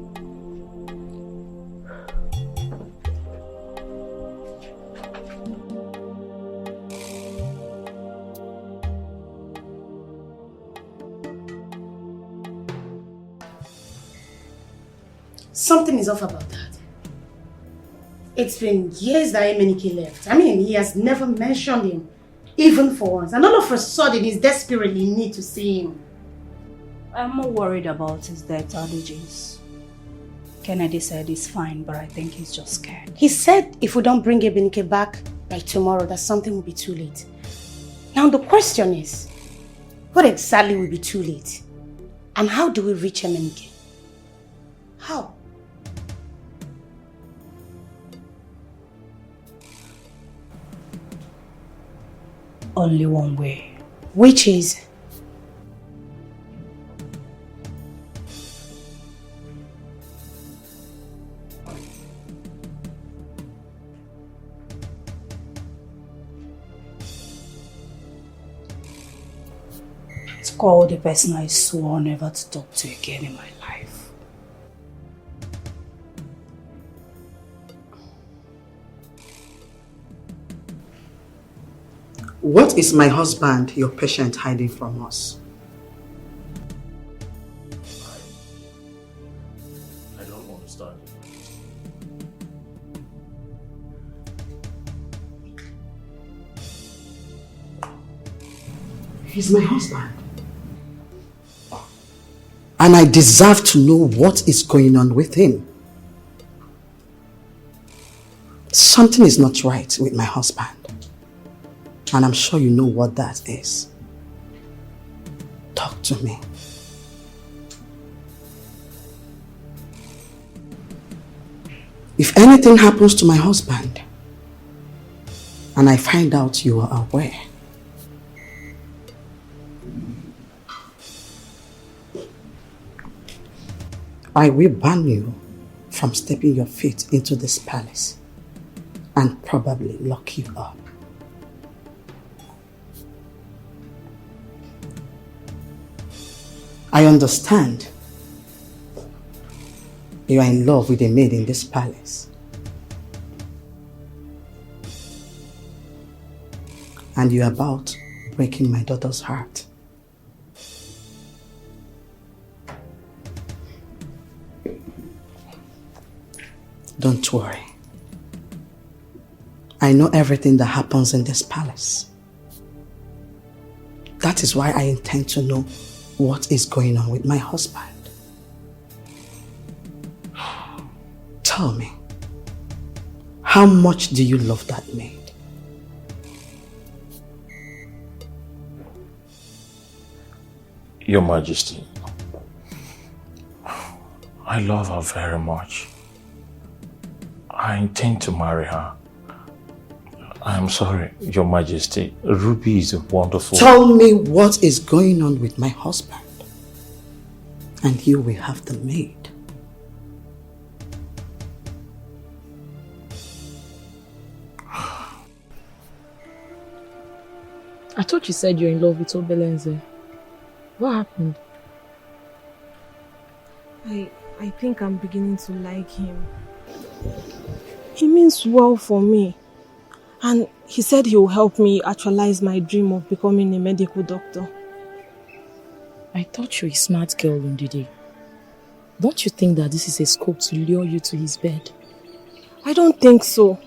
Something is off about that. It's been years that Emenike left. I mean, he has never mentioned him, even for once. And all of a sudden, he's desperately in need to see him. I'm more worried about his death, Adijis. Kennedy said he's fine, but I think he's just scared. He said if we don't bring Emenike back by tomorrow, that something will be too late. Now the question is, what exactly will be too late? And how do we reach Emenike? How? Only one way. Which is? To call the person I swore never to talk to again in my life. What is my husband, your patient, hiding from us? I don't understand. He's my husband. And I deserve to know what is going on with him. Something is not right with my husband. And I'm sure you know what that is. Talk to me. If anything happens to my husband, and I find out you are aware, I will ban you from stepping your feet into this palace and probably lock you up. I understand. You are in love with a maid in this palace. And you are about breaking my daughter's heart. Don't worry. I know everything that happens in this palace. That is why I intend to know what is going on with my husband. Tell me, how much do you love that maid? Your Majesty, I love her very much. I intend to marry her. I'm sorry, Your Majesty. Ruby is a wonderful... Tell me what is going on with my husband, and you will have the maid. I thought you said you're in love with Obelenze. What happened? I think I'm beginning to like him. He means well for me. And he said he will help me actualize my dream of becoming a medical doctor. I thought you're a smart girl, Ndidi. Don't you think that this is a scope to lure you to his bed? I don't think so.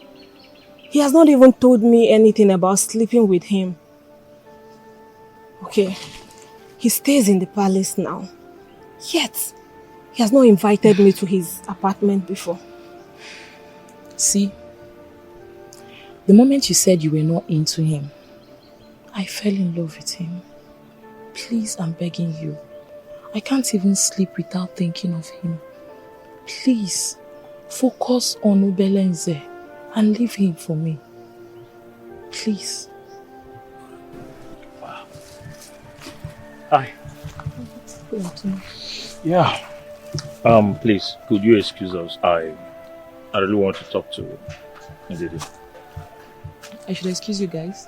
He has not even told me anything about sleeping with him. Okay, he stays in the palace now. Yet, he has not invited me to his apartment before. See, the moment you said you were not into him, I fell in love with him. Please, I'm begging you. I can't even sleep without thinking of him. Please, focus on Obelenze and leave him for me. Please. Wow. Hi. Yeah. Please, could you excuse us? I really want to talk to Ndidi. I should excuse you guys?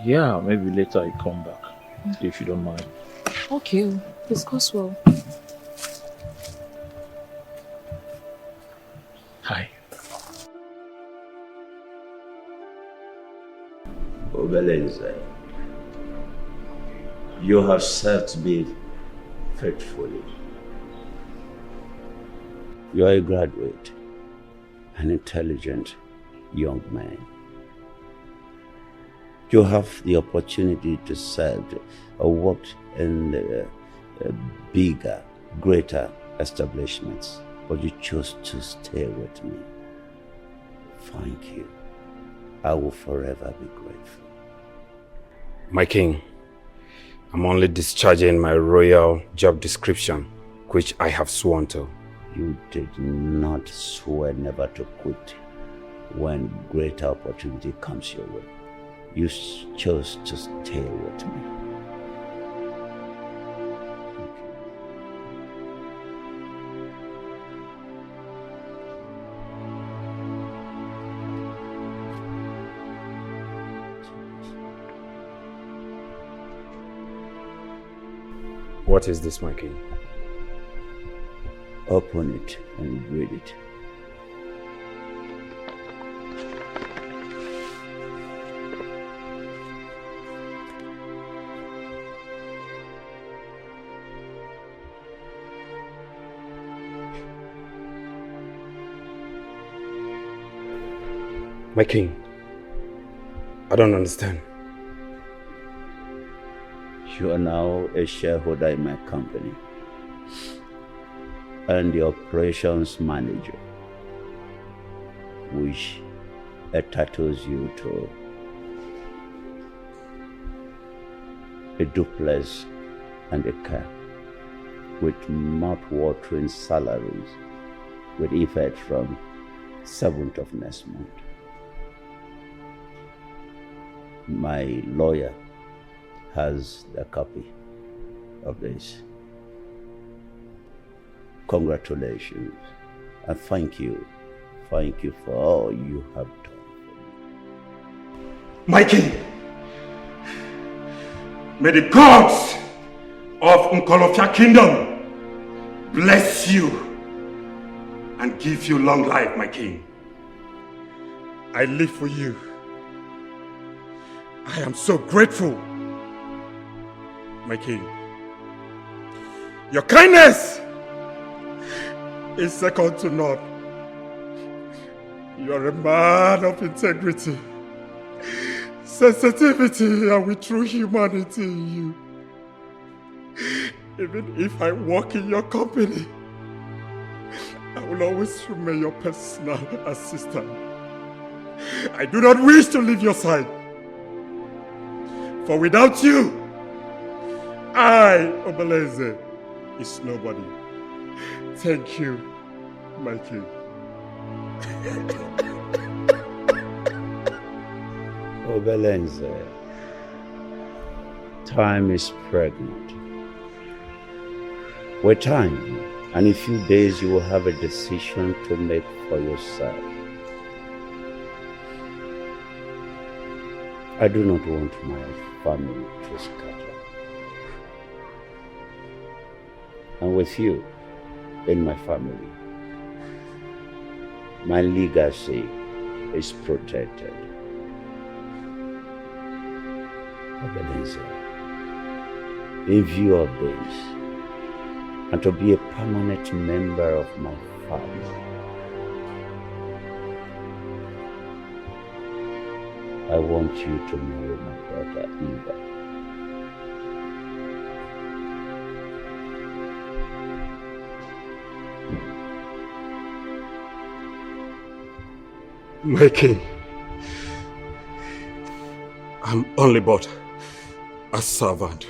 Yeah, maybe later I come back, if you don't mind. Okay, discuss well. Hi. Obelenze, you have served me faithfully. You are a graduate, an intelligent young man. You have the opportunity to serve or work in bigger, greater establishments, but you chose to stay with me. Thank you. I will forever be grateful. My king, I'm only discharging my royal job description, which I have sworn to. You did not swear never to quit when greater opportunity comes your way. You chose to stay with me. What is this, my king? Open it and read it. My king, I don't understand. You are now a shareholder in my company and the operations manager, which entitles you to a duplex and a car with mouth-watering salaries with effect from 7th of next month. My lawyer has a copy of this. Congratulations and thank you. Thank you for all you have done for me. My king, may the gods of Nkolofia Kingdom bless you and give you long life, my king. I live for you. I am so grateful, my king. Your kindness is second to none. You are a man of integrity, sensitivity, and with true humanity in you. Even if I work in your company, I will always remain your personal assistant. I do not wish to leave your side. For without you, I, Obeleze, is nobody. Thank you, my king. Obelenze, time is pregnant. With time, and in a few days you will have a decision to make for yourself. I do not want my family to scatter. And with you in my family, my legacy is protected. Obelenze, in view of this, and to be a permanent member of my family, I want you to marry my daughter Eva. My king, I'm only but a servant.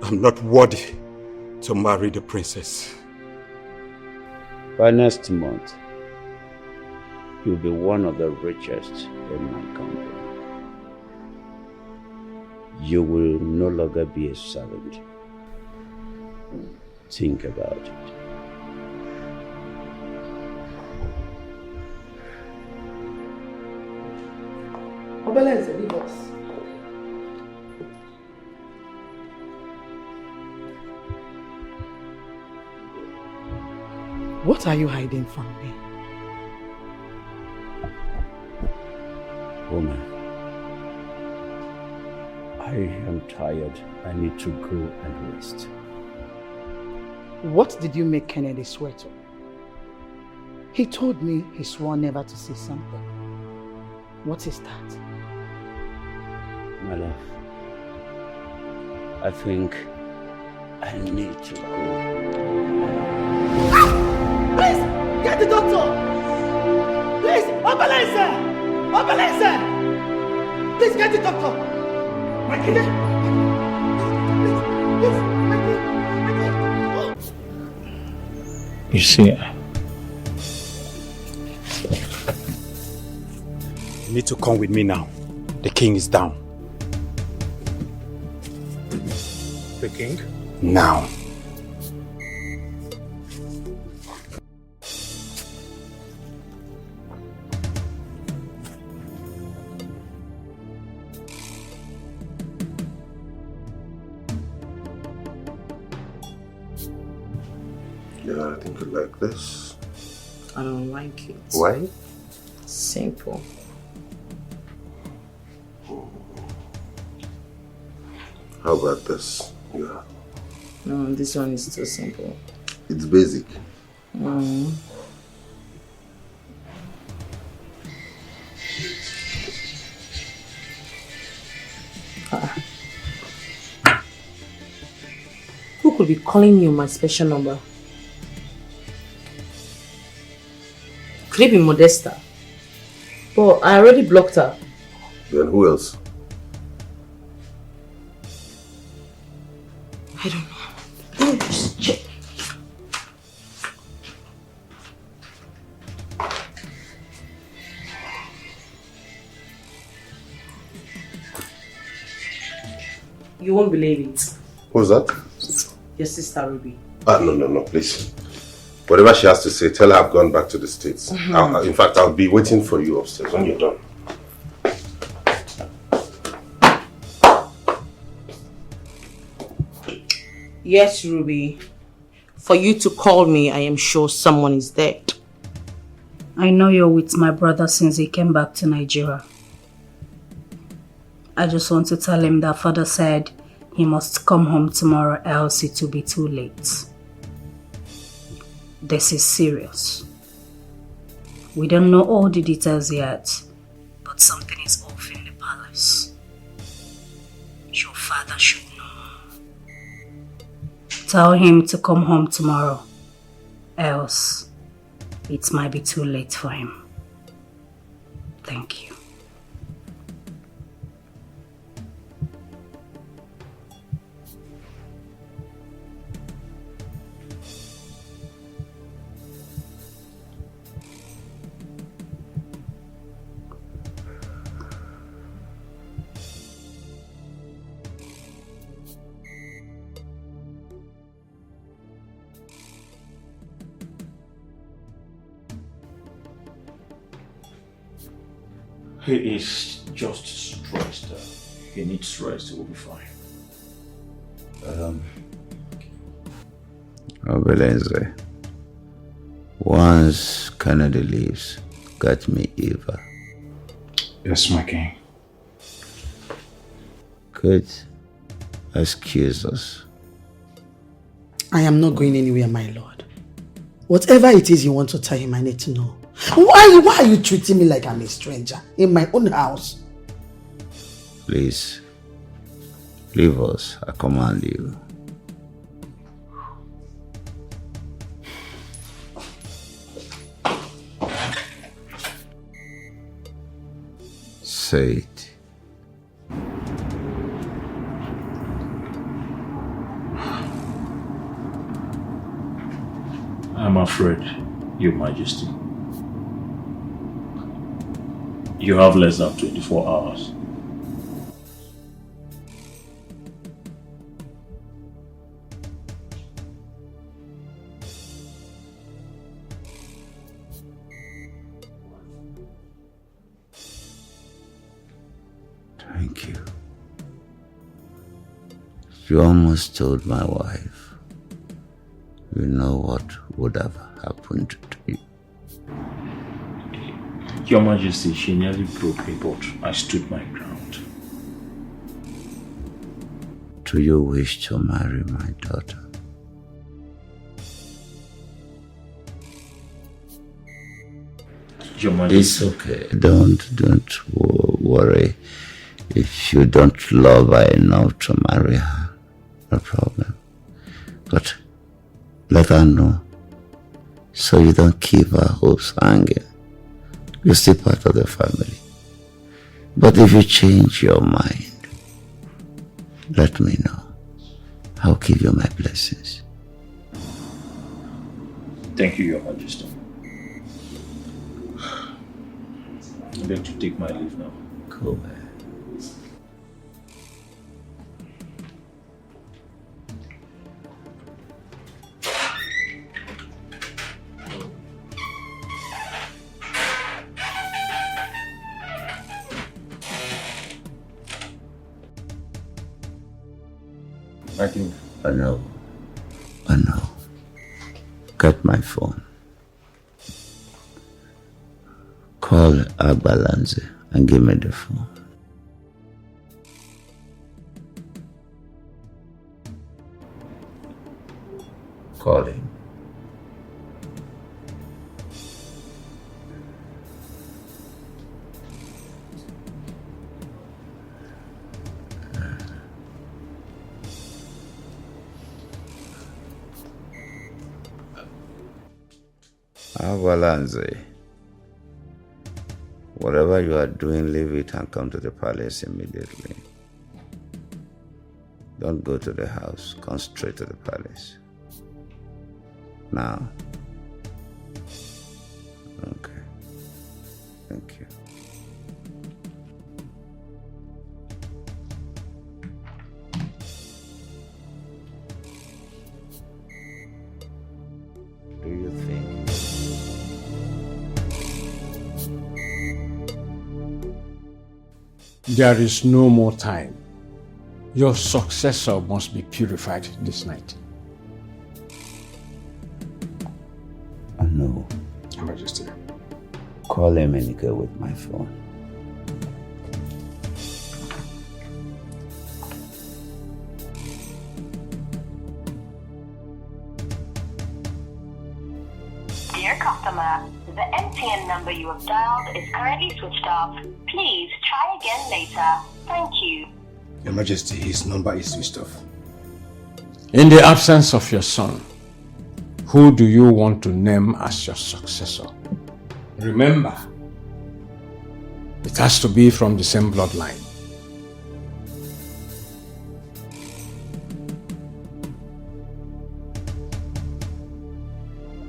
I'm not worthy to marry the princess. By next month, you'll be one of the richest in my company. You will no longer be a servant. Think about it. Obelenze, leave us. What are you hiding from me? Woman, I am tired. I need to go and rest. What did you make Kennedy swear to? He told me he swore never to say something. What is that? My love, I think I need to go. Please, get the doctor! Please, Obelenze! Obelenze! Please get the doctor! My kid! Please, my kid! You see, you need to come with me now. The king is down. the king? Now. Yeah, I think you like this. I don't like it. Why? Simple. How about this? Yeah. No, this one is too simple. It's basic. Who could be calling you my special number? Could it be Modesta? But I already blocked her. Then who else? I don't know. Let me just check. You won't believe it. Who's that? Your sister Ruby. No, please. Whatever she has to say, tell her I've gone back to the States. In fact, I'll be waiting for you upstairs when you're done. Yes, Ruby. For you to call me, I am sure someone is dead. I know you're with my brother since he came back to Nigeria. I just want to tell him that father said he must come home tomorrow, else it will be too late. This is serious. We don't know all the details yet, but something is off in the palace. Your father should know. Tell him to come home tomorrow, else it might be too late for him. Thank you. He is just stressed. He needs rest. He will be fine. Obelenze, once Kennedy leaves, get me Eva. Yes, my king. Good. Excuse us. I am not going anywhere, my lord. Whatever it is you want to tell him, I need to know. Why are you treating me like I'm a stranger in my own house? Please, leave us. I command you. Say it. I'm afraid, Your Majesty. You have less than 24 hours. Thank you. You almost told my wife. You know what would have happened to you. Your Majesty, she nearly broke me, but I stood my ground. Do you wish to marry my daughter? Your Majesty. It's okay. Don't worry. If you don't love her enough to marry her, no problem. But let her know, so you don't keep her hopes hanging. You're still part of the family. But if you change your mind, let me know. I'll give you my blessings. Thank you, Your Majesty. I'm going to take my leave now. Cool. I think. I know. Get my phone. Call Agbalanze and give me the phone. Call him. Agbalanze. Whatever you are doing, leave it and come to the palace immediately. Don't go to the house. Come straight to the palace. Now. Okay. Thank you. Do you think? There is no more time. Your successor must be purified this night. No. Your Majesty. Call Emenike with my phone. Dear customer, the MTN number you have dialed is currently switched off. Please try again later. Thank you. Your Majesty, his number is switched off. In the absence of your son, who do you want to name as your successor? Remember, it has to be from the same bloodline.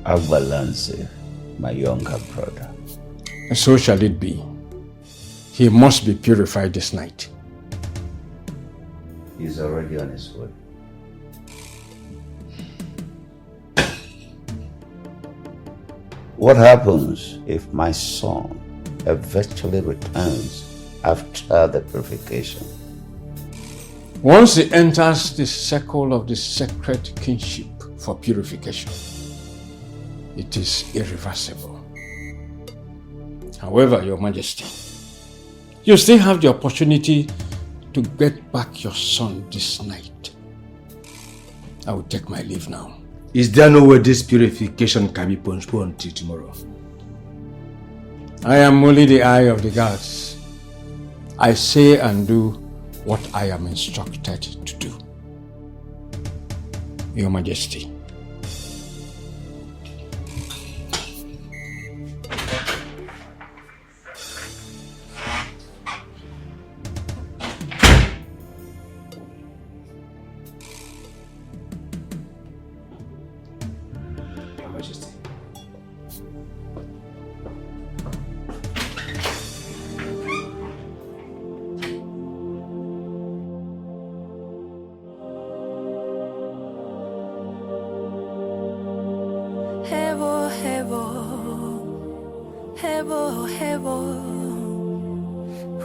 Agbalanze, my younger brother. And so shall it be. He must be purified this night. He's already on his way. What happens if my son eventually returns after the purification? Once he enters the circle of the sacred kinship for purification, it is irreversible. However, Your Majesty, you still have the opportunity to get back your son this night. I will take my leave now. Is there no way this purification can be postponed till tomorrow? I am only the eye of the gods. I say and do what I am instructed to do. Your Majesty. Hevo, hevo, hevo, hevo.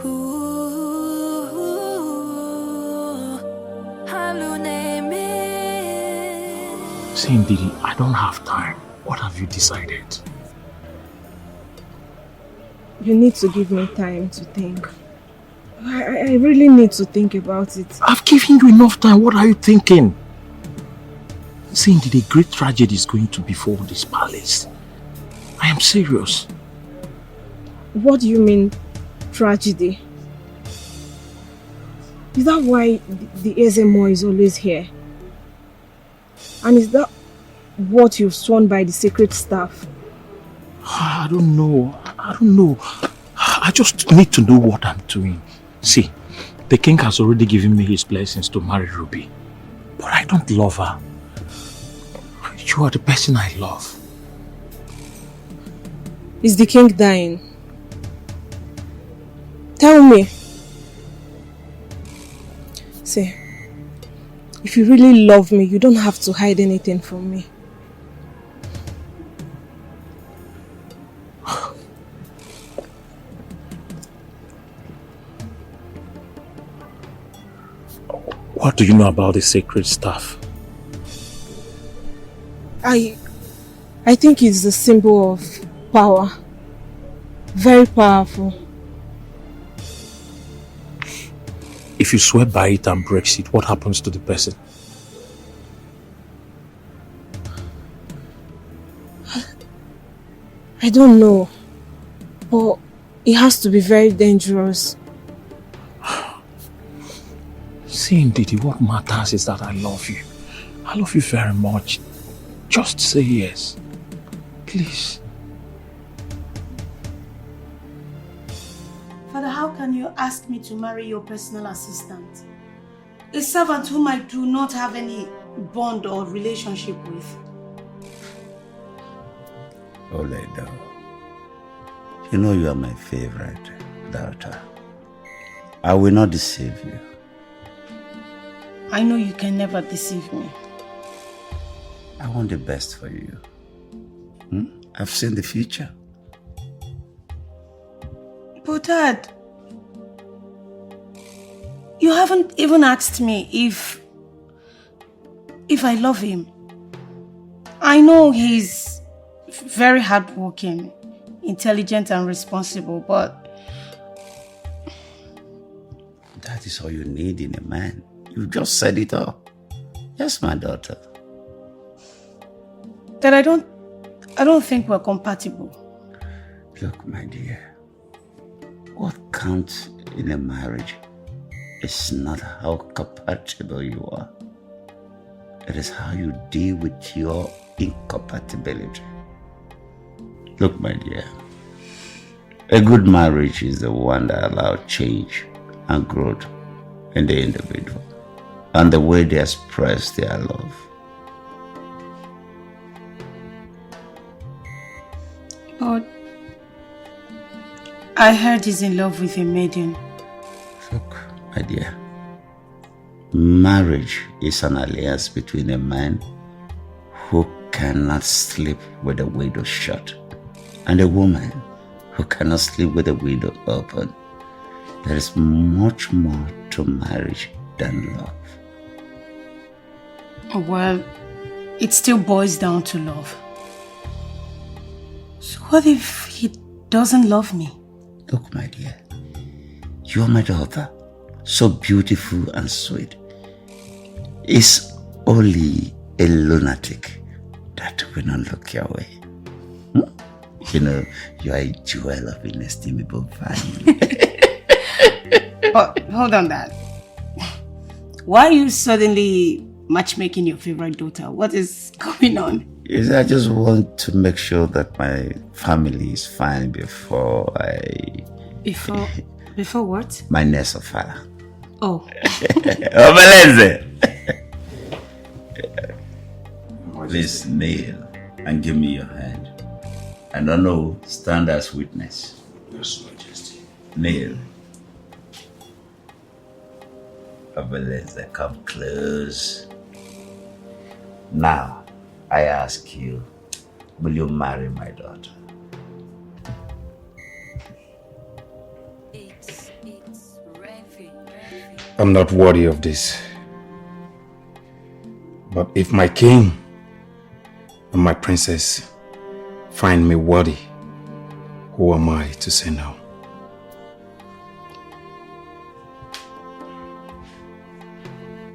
Ooh, haluneme. Saying, Didi, I don't have time. What have you decided? You need to give me time to think. I really need to think about it. I've given you enough time. What are you thinking? Saying, Didi, a great tragedy is going to befall this palace. I am serious. What do you mean, tragedy? Is that why the Ezemo is always here? And is that what you've sworn by the sacred staff? I don't know. I just need to know what I'm doing. See, the king has already given me his blessings to marry Ruby. But I don't love her. You are the person I love. Is the king dying? Tell me. See, if you really love me, you don't have to hide anything from me. What do you know about the sacred staff? I think it's a symbol of power. Very powerful. If you swear by it and breaks it, what happens to the person? I don't know. But it has to be very dangerous. See, Didi, what matters is that I love you. I love you very much. Just say yes. Please. Father, how can you ask me to marry your personal assistant? A servant whom I do not have any bond or relationship with. Oledo, you know you are my favorite daughter. I will not deceive you. I know you can never deceive me. I want the best for you. I've seen the future. But Dad, You haven't even asked me if I love him. I know he's very hardworking, intelligent and responsible, but... That is all you need in a man. You just said it all. Yes, my daughter. That I don't think we're compatible. Look, my dear, what counts in a marriage is not how compatible you are. It is how you deal with your incompatibility. Look, my dear, a good marriage is the one that allows change and growth in the individual and the way they express their love. But I heard he's in love with a maiden. Look, my dear, marriage is an alliance between a man who cannot sleep with a window shut and a woman who cannot sleep with a window open. There is much more to marriage than love. Well, it still boils down to love. So what if he doesn't love me? Look, my dear, you are my daughter, so beautiful and sweet. It's only a lunatic that will not look your way. You know, you are a jewel of inestimable value. But hold on, Dad. Why are you suddenly matchmaking your favorite daughter? What is going on? Yes, I just want to make sure that my family is fine before I... Before what? My next of father. Oh. Obelenze! Please kneel and give me your hand. I don't know, stand as witness. Yes, Majesty. Kneel. Obelenze, come close. Now, I ask you, will you marry my daughter? I'm not worthy of this. But if my king and my princess find me worthy, who am I to say no?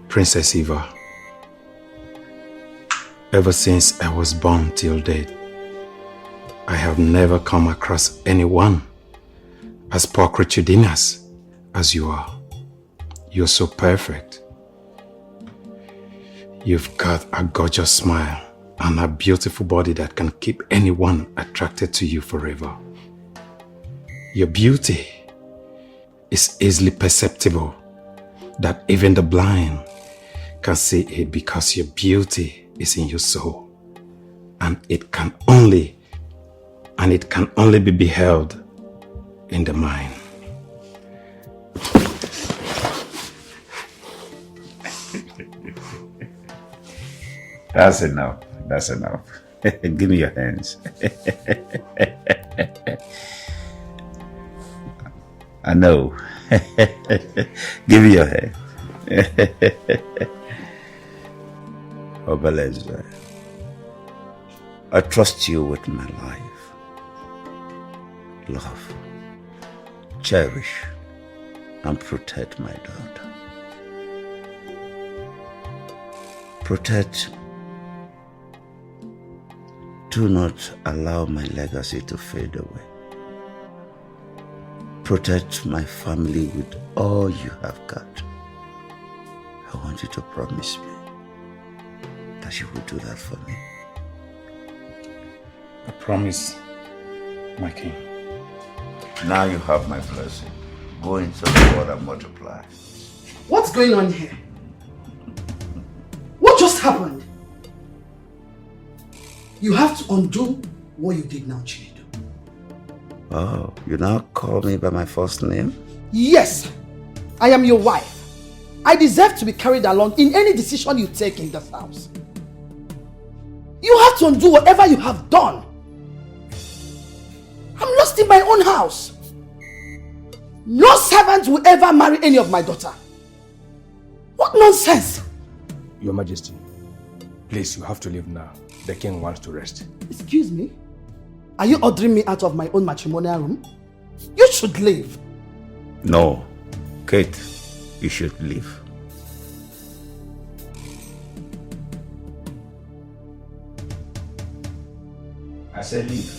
Princess Eva, ever since I was born till date, I have never come across anyone as pulchritudinous as you are. You're so perfect. You've got a gorgeous smile and a beautiful body that can keep anyone attracted to you forever. Your beauty is easily perceptible, that even the blind can see it because your beauty is in your soul, and it can only be beheld in the mind. That's enough. That's enough. Give me your hands. I know. Give me your hand. Obelenze, I trust you with my life. Love, cherish, and protect my daughter. Protect. Do not allow my legacy to fade away. Protect my family with all you have got. I want you to promise me that you will do that for me. I promise, my king. Now you have my blessing. Go into the world and multiply. What's going on here? What just happened? You have to undo what you did now, Chinedu. Oh, you now call me by my first name? Yes, I am your wife. I deserve to be carried along in any decision you take in this house. You have to undo whatever you have done. I'm lost in my own house. No servant will ever marry any of my daughter. What nonsense! Your Majesty, please, you have to leave now. The king wants to rest. Excuse me? Are you ordering me out of my own matrimonial room? You should leave. No, Kate, you should leave. I said leave.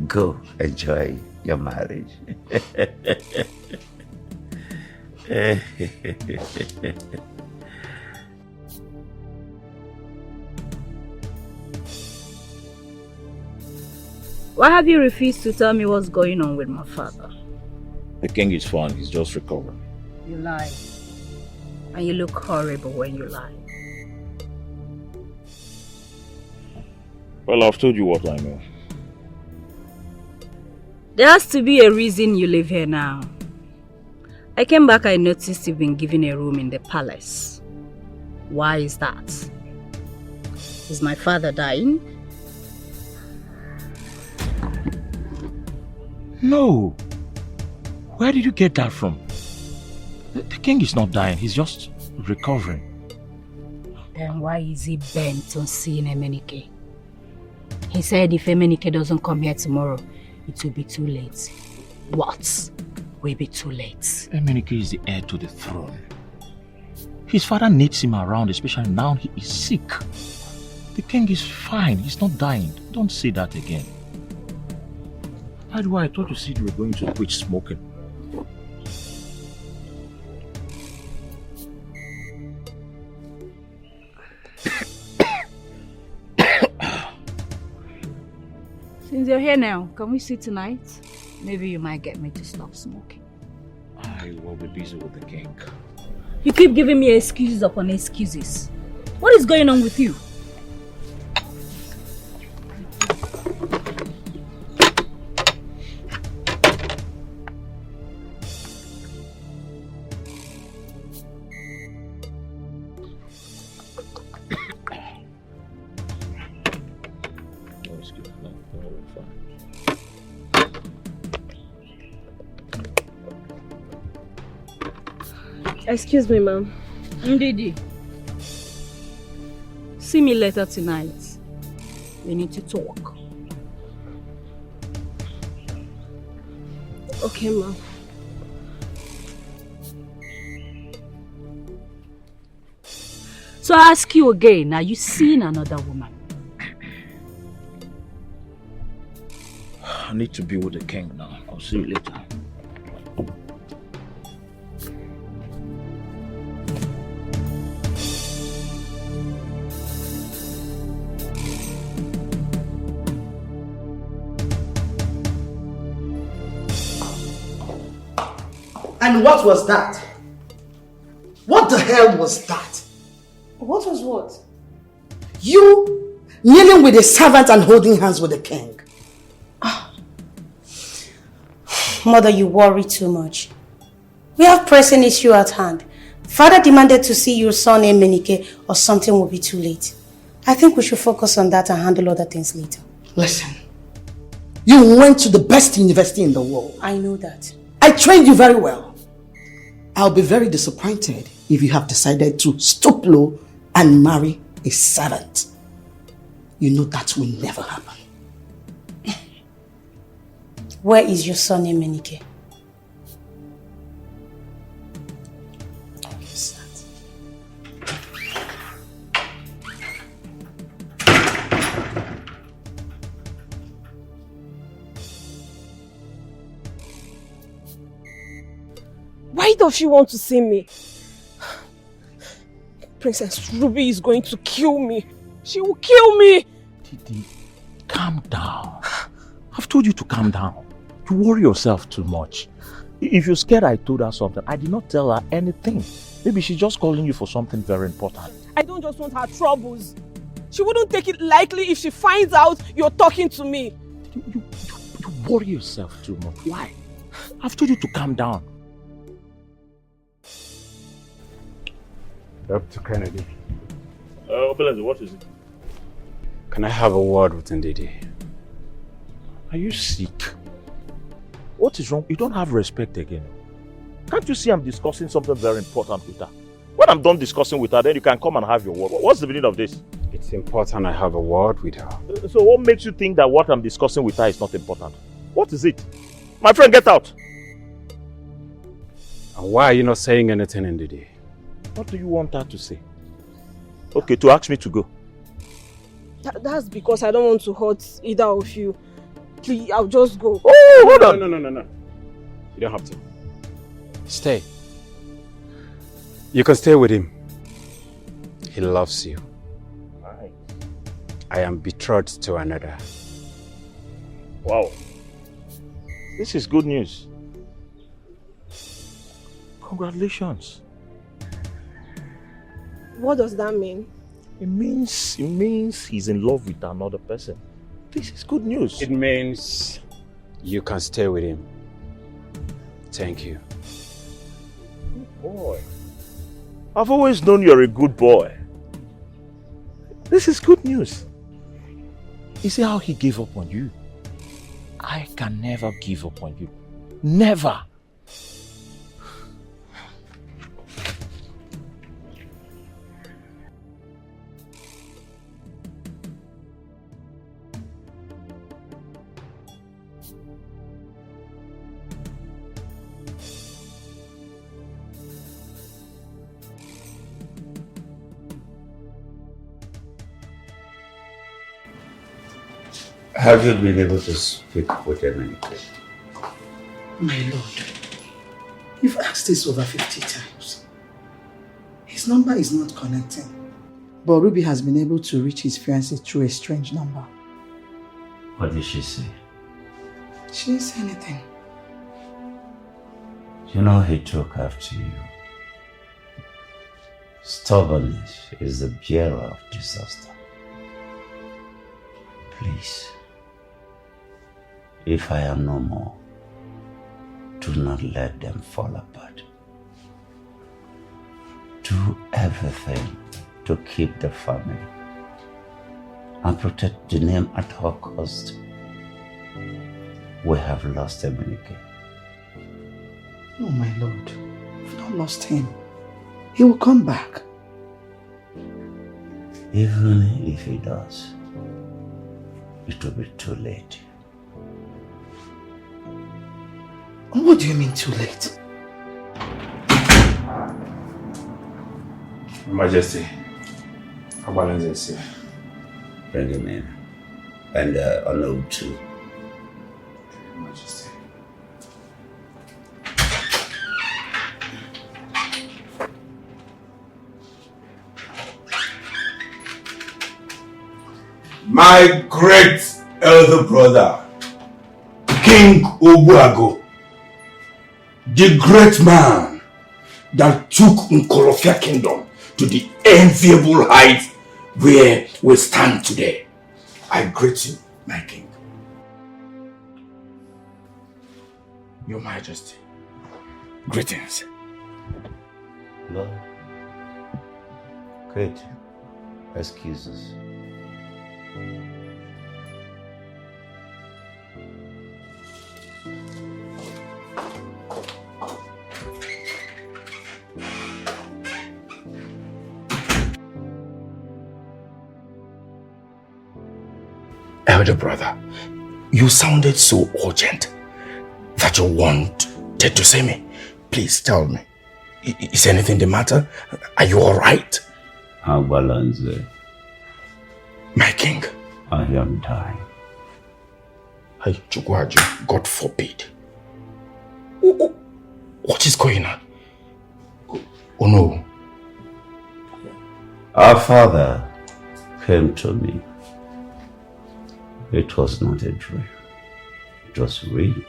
Go enjoy your marriage. Why have you refused to tell me what's going on with my father? The king is fine. He's just recovering. You lie. And you look horrible when you lie. Well, I've told you what I know. There has to be a reason you live here now. I came back, I noticed you've been given a room in the palace. Why is that? Is my father dying? No. Where did you get that from? The king is not dying. He's just recovering. Then why is he bent on seeing Emenike? He said if Emenike doesn't come here tomorrow, it will be too late. What will be too late? Emenike is the heir to the throne. His father needs him around, especially now he is sick. The king is fine. He's not dying. Don't say that again. By the way, I thought you said you were going to quit smoking. Since you're here now, can we see tonight? Maybe you might get me to stop smoking. I will be busy with the king. You keep giving me excuses upon excuses. What is going on with you? Excuse me, ma'am. Ndidi. See me later tonight. We need to talk. Okay, ma'am. So I ask you again, are you seeing another woman? I need to be with the king now. I'll see you later. And what was that? What the hell was that? What was what? You kneeling with a servant and holding hands with the king. Mother, you worry too much. We have pressing issue at hand. Father demanded to see your son Emenike or something will be too late. I think we should focus on that and handle other things later. Listen, you went to the best university in the world. I know that. I trained you very well. I'll be very disappointed if you have decided to stoop low and marry a servant. You know that will never happen. Where is your son Emenike? Why does she want to see me? Princess Ruby is going to kill me. She will kill me. Didi, calm down. I've told you to calm down. You worry yourself too much. If you're scared I told her something, I did not tell her anything. Maybe she's just calling you for something very important. I don't just want her troubles. She wouldn't take it lightly if she finds out you're talking to me. You worry yourself too much. Why? I've told you to calm down. Dr. Kennedy. Obeleze, what is it? Can I have a word with Ndidi? Are you sick? What is wrong? You don't have respect again. Can't you see I'm discussing something very important with her? When I'm done discussing with her, then you can come and have your word. What's the meaning of this? It's important I have a word with her. So what makes you think that what I'm discussing with her is not important? What is it? My friend, get out! And why are you not saying anything in the day? What do you want her to say? Okay, to ask me to go. That's because I don't want to hurt either of you. Please, I'll just go. Oh, hold on. No. You don't have to. Stay. You can stay with him. He loves you. Right. I am betrothed to another. Wow. This is good news. Congratulations. What does that mean? It means he's in love with another person. This is good news. It means you can stay with him. Thank you. Good boy. I've always known you're a good boy. This is good news. You see how he gave up on you? I can never give up on you. Never. Have you been able to speak with him? My lord, you've asked this over 50 times. His number is not connecting. But Ruby has been able to reach his fiancée through a strange number. What did she say? She didn't say anything. You know he took after you. Stubbornness is the bearer of disaster. Please, if I am no more, do not let them fall apart. Do everything to keep the family and protect the name at all cost. We have lost Emenike. No, my lord, we've not lost him. He will come back. Even if he does, it will be too late. What do you mean too late? Majesty, Abalanze is here. Bring him in. And Ono too. Majesty. My great elder brother, King Obuago, the great man that took Nkolofia Kingdom to the enviable height where we stand today. I greet you, my king. Your Majesty, greetings. Lord, great excuses. Elder brother, you sounded so urgent that you wanted to see me. Please tell me, is anything the matter? Are you alright? Abalanze. My king. I am dying. Hey, Chukwaji, God forbid. What is going on? Oh no. Our father came to me. It was not a dream. It was real. He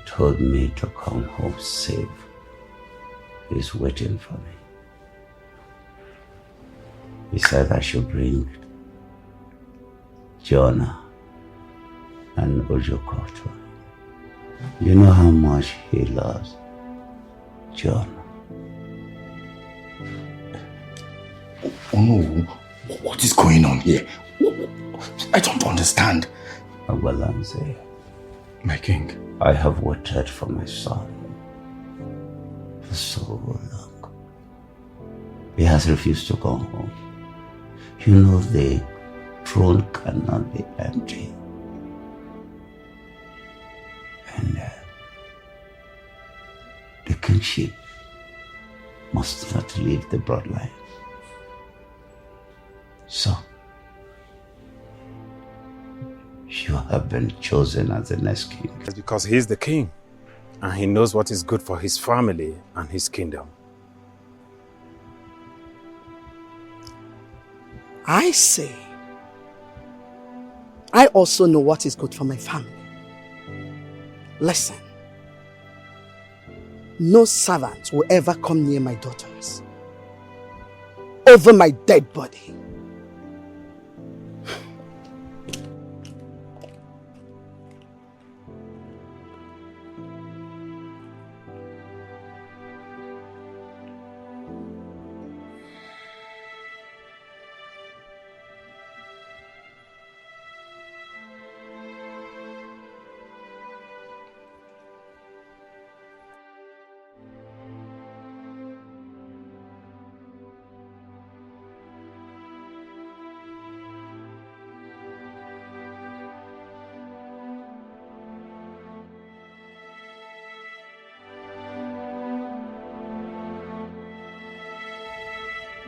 told me to come home safe. He's waiting for me. He said I should bring Jonah and Ojoko to him. You know how much he loves Jonah. Oh no. What is going on here? I don't understand. Agbalanze, my king, I have waited for my son for so long. He has refused to come home. You know the throne cannot be empty. And the kingship must not leave the bloodline. So, you have been chosen as the next king. It's because he's the king, and he knows what is good for his family and his kingdom. I say, I also know what is good for my family. Listen, no servant will ever come near my daughters over my dead body.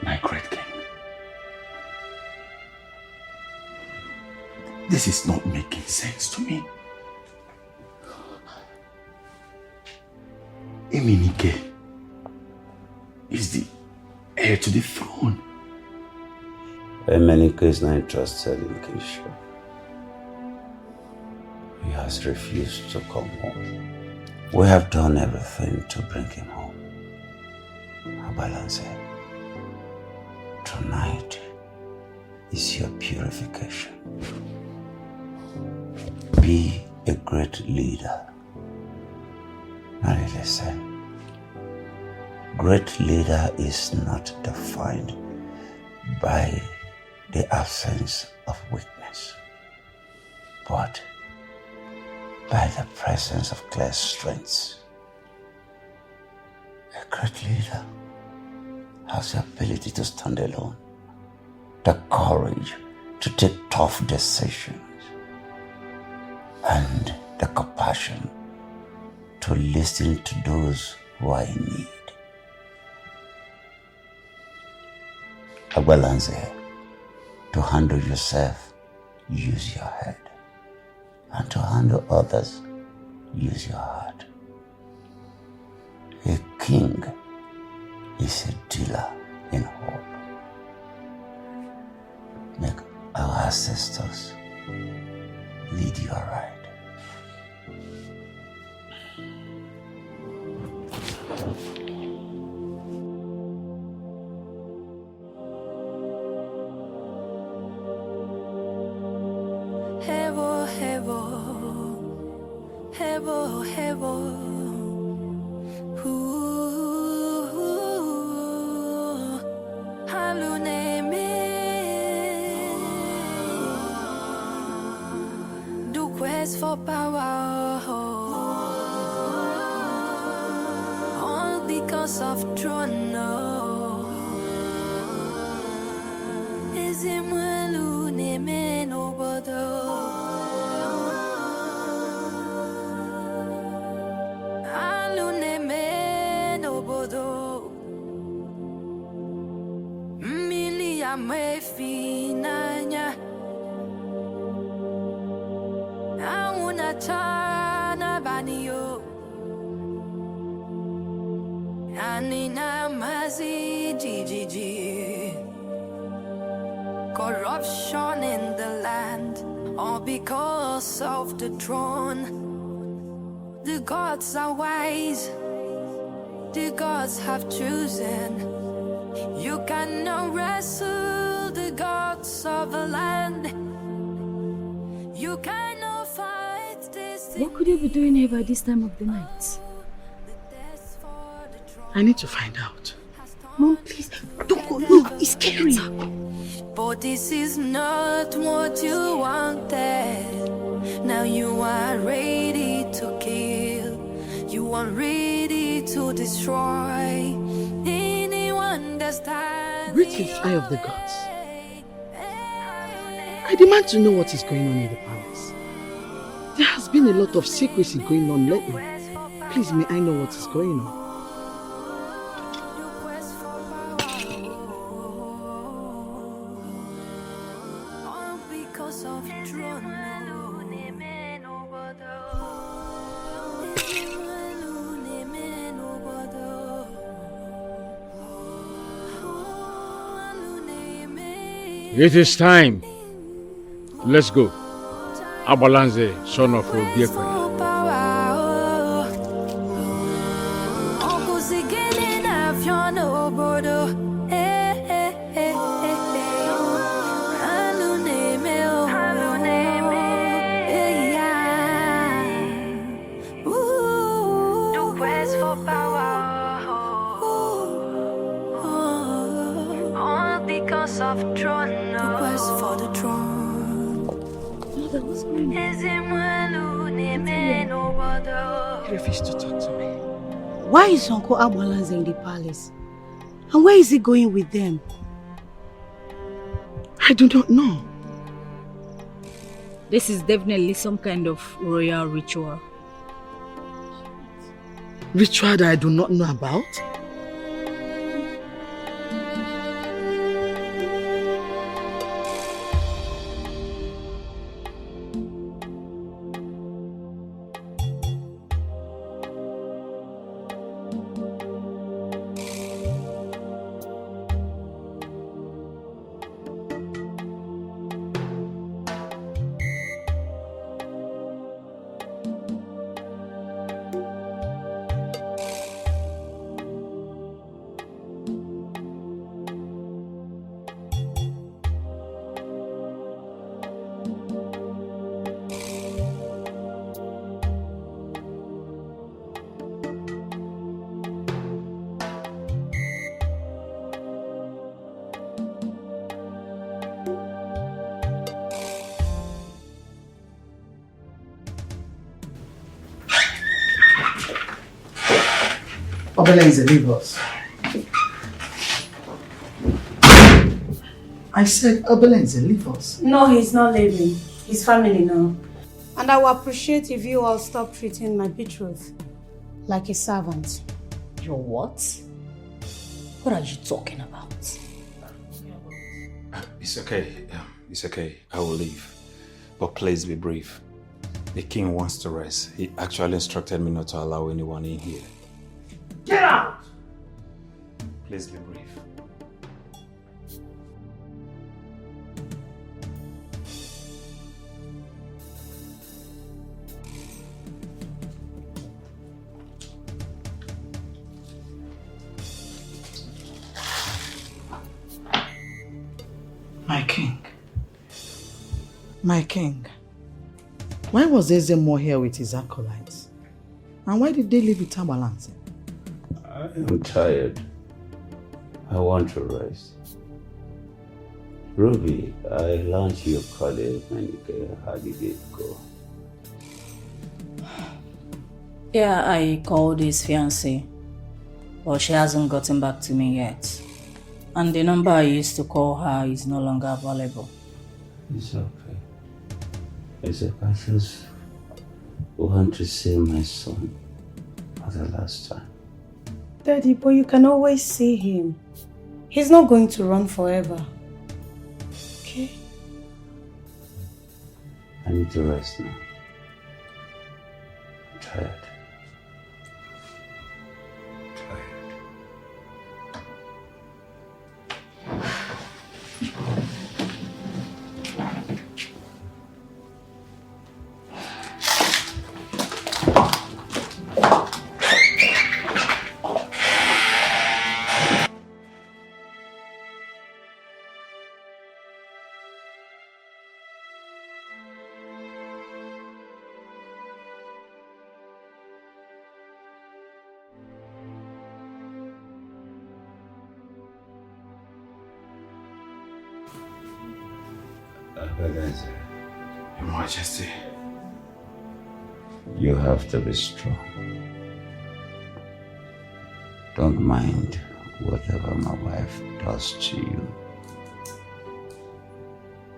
My great king, this is not making sense to me. Eminike is the heir to the throne. Eminike is not interested in kingship. He has refused to come home. We have done everything to bring him home. Agbalanze, tonight is your purification. Be a great leader. Now listen, great leader is not defined by the absence of weakness, but by the presence of clear strengths. A great leader has the ability to stand alone, the courage to take tough decisions, and the compassion to listen to those who are in need. Agbalanze, to handle yourself, use your head. And to handle others, use your heart. A king is a dealer in hope. Make our ancestors lead you aright. Hevo, hevo, hevo, hevo. Ooh, haluneme. Do quest for power, all because of throne. Is it haluneme no bodo? Me finanya auna chana banio anina mazi gigi corruption in the land all because of the throne. The gods are wise, the gods have chosen. You cannot wrestle the gods of the land. You cannot fight this. What could you be doing here by this time of the night? I need to find out. Mom, please, don't go. Look, it's scary. But this is not what you wanted. Now you are ready to kill. You are ready to destroy anyone that stands. Reach the eye of the gods. I demand to know what is going on in the palace. There has been a lot of secrecy going on lately. Please, may I know what is going on? It is time. Let's go. Abalanze, son of Obiekwe. Of throne, the quest for the throne. Mother, what's going on? He refused to talk to me. Why is Uncle Abalanze in the palace? And where is he going with them? I do not know. This is definitely some kind of royal ritual. Ritual that I do not know about? Obalenze, leave us. I said, Obalenze, leave us. No, he's not leaving. His family now. And I will appreciate if you all stop treating my betrothed like a servant. Your what? What are you talking about? It's okay. It's okay. I will leave. But please be brief. The king wants to rest. He actually instructed me not to allow anyone in here. Get out! Please be brief. My king. My king. Why was Ezemo here with his acolytes? And why did they leave with Abalanze? I'm tired. I want to rest. Ruby, I learned your colleague and how did it go? Yeah, I called his fiancée, but she hasn't gotten back to me yet. And the number I used to call her is no longer available. It's okay. It's okay. I just want to see my son for the last time. Daddy, but you can always see him. He's not going to run forever. Okay? I need to rest now. I'm tired. Your Majesty. You have to be strong. Don't mind whatever my wife does to you.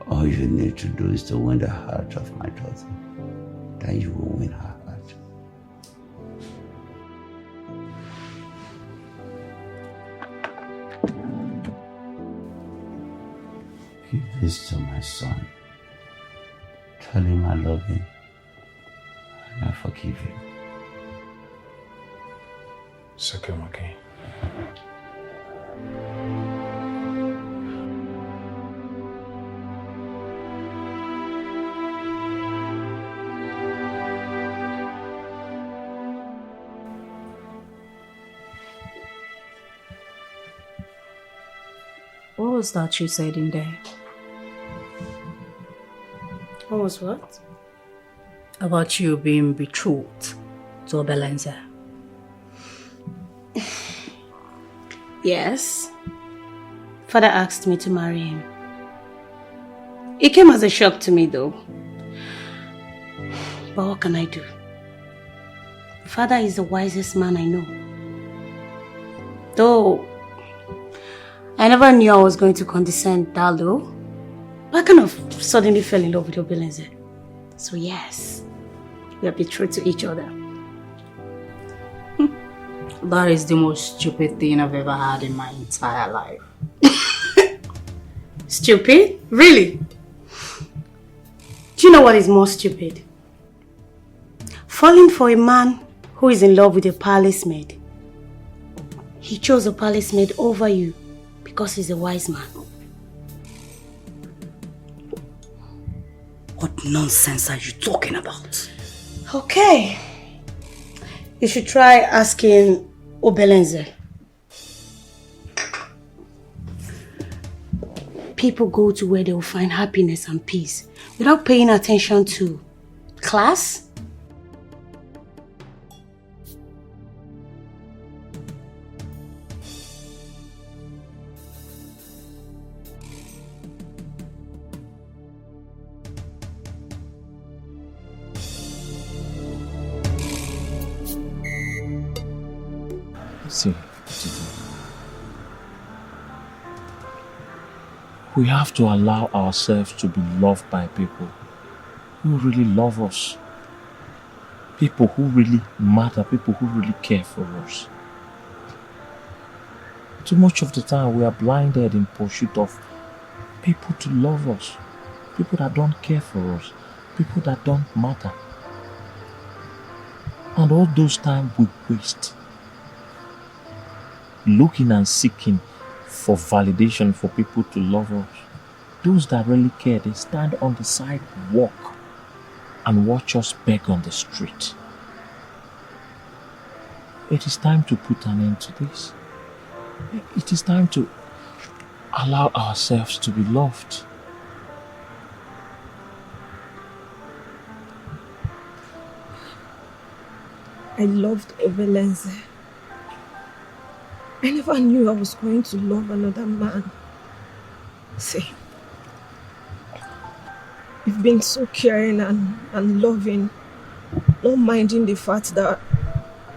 All you need to do is to win the heart of my daughter. Then you will win her heart. Give this to my son. Tell him I love him and I forgive him. It's okay, Maki. What was that you said in there? What was what? About you being betrothed to Obelenze. Yes. Father asked me to marry him. It came as a shock to me though. But what can I do? Father is the wisest man I know. Though I never knew I was going to condescend that low. But I kind of suddenly fell in love with Obelenze. So yes, we are betrothed to each other. That is the most stupid thing I've ever had in my entire life. Stupid? Really? Do you know what is more stupid? Falling for a man who is in love with a palace maid. He chose a palace maid over you because he's a wise man. What nonsense are you talking about? Okay. You should try asking Obelenze. People go to where they will find happiness and peace without paying attention to class. See, we have to allow ourselves to be loved by people who really love us. People who really matter, people who really care for us. Too much of the time we are blinded in pursuit of people to love us. People that don't care for us. People that don't matter. And all those times we waste looking and seeking for validation for people to love us. Those that really care, they stand on the sidewalk and watch us beg on the street. It is time to put an end to this. It is time to allow ourselves to be loved. I loved Obelenze. I never knew I was going to love another man. See, you've been so caring and loving, not minding the fact that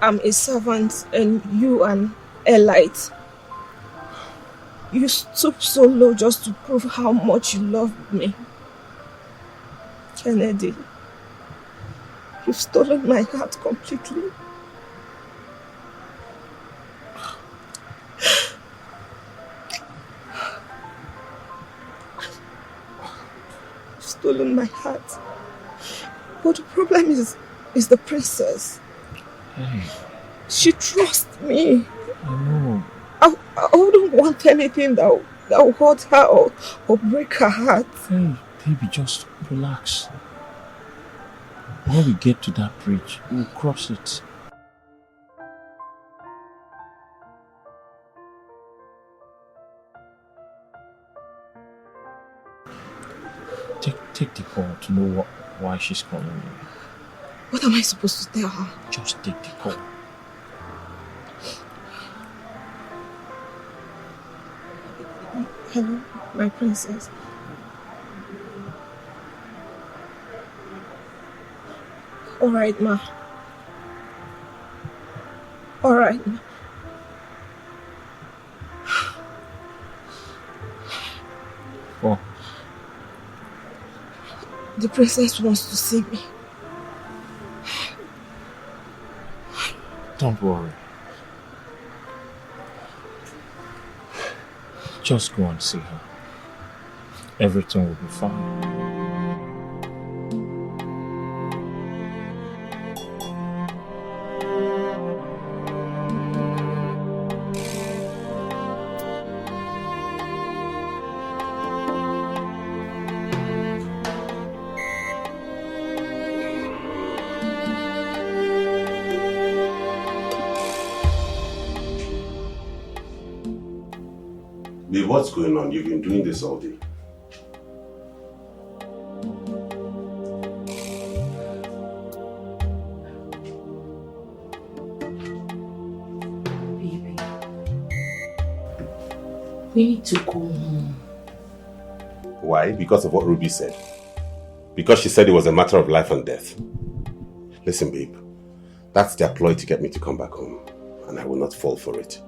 I'm a servant and you an elite. You stooped so low just to prove how much you love me. Kennedy, you've stolen my heart completely. Stolen my heart. But the problem is the princess. Hey. She trusts me. I know. I wouldn't want anything that will hurt her or break her heart. Hey, baby, just relax. When we get to that bridge, we'll cross it. Take the call to know why she's calling you. What am I supposed to tell her? Just take the call. Hello, my princess. All right, ma. All right, ma. Oh. The princess wants to see me. Don't worry. Just go and see her. Everything will be fine. Babe, what's going on? You've been doing this all day. Baby, we need to go home. Why? Because of what Ruby said. Because she said it was a matter of life and death. Listen, babe. That's their ploy to get me to come back home. And I will not fall for it.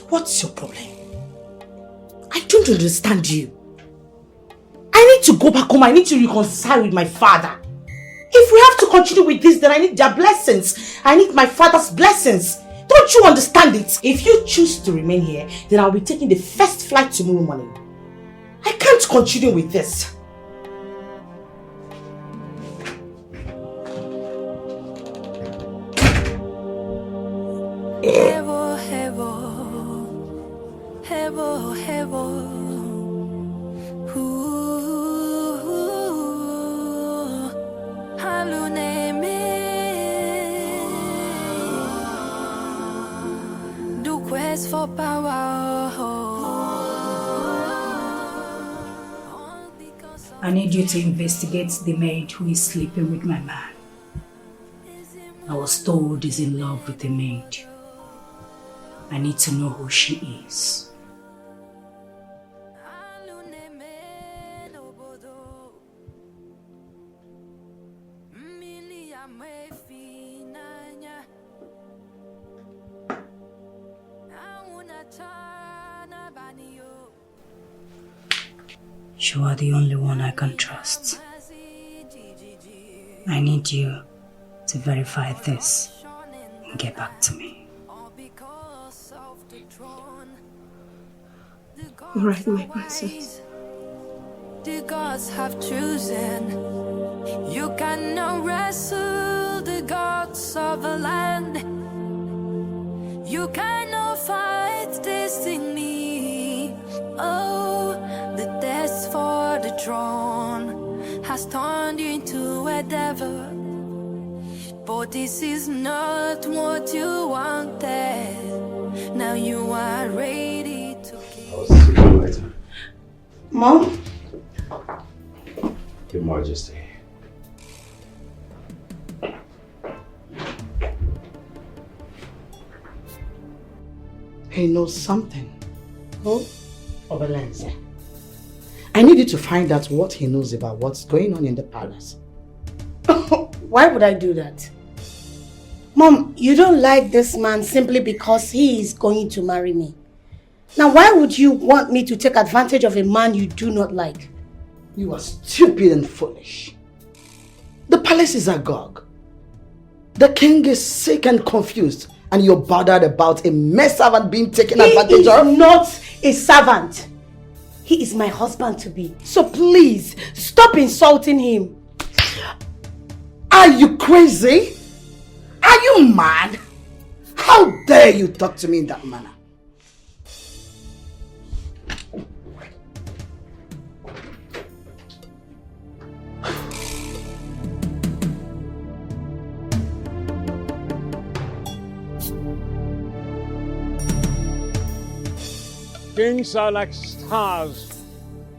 What's your problem? I don't understand you. I need to go back home. I need to reconcile with my father. If we have to continue with this, then I need their blessings. I need my father's blessings. Don't you understand it? If you choose to remain here, then I'll be taking the first flight tomorrow morning. I can't continue with this. Hevo, hevo, hevo, hevo. Haluneme, do quest for power. I need you to investigate the maid who is sleeping with my man. I was told he's in love with the maid. I need to know who she is. You are the only one I can trust. I need you to verify this and get back to me. All right, my princess. The gods have chosen. You cannot wrestle the gods of a land. You cannot fight destiny. Oh, the test for the throne has turned you into a devil. But this is not what you wanted. Now you are ready to I'll see you later. Mom? Your Majesty. He knows something. Oh, Obalenze. I need you to find out what he knows about what's going on in the palace. Why would I do that? Mom, you don't like this man simply because he is going to marry me. Now, why would you want me to take advantage of a man you do not like? You are stupid and foolish. The palace is agog. The king is sick and confused, and you're bothered about a male servant being taken advantage of? He is not a servant. He is my husband-to-be. So please, stop insulting him. Are you crazy? Are you mad? How dare you talk to me in that manner? Kings are like stars,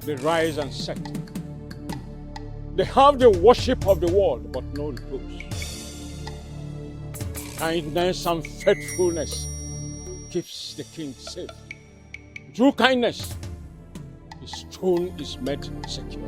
they rise and set. They have the worship of the world, but no repose. Kindness and faithfulness keeps the king safe. Through kindness, his throne is made secure.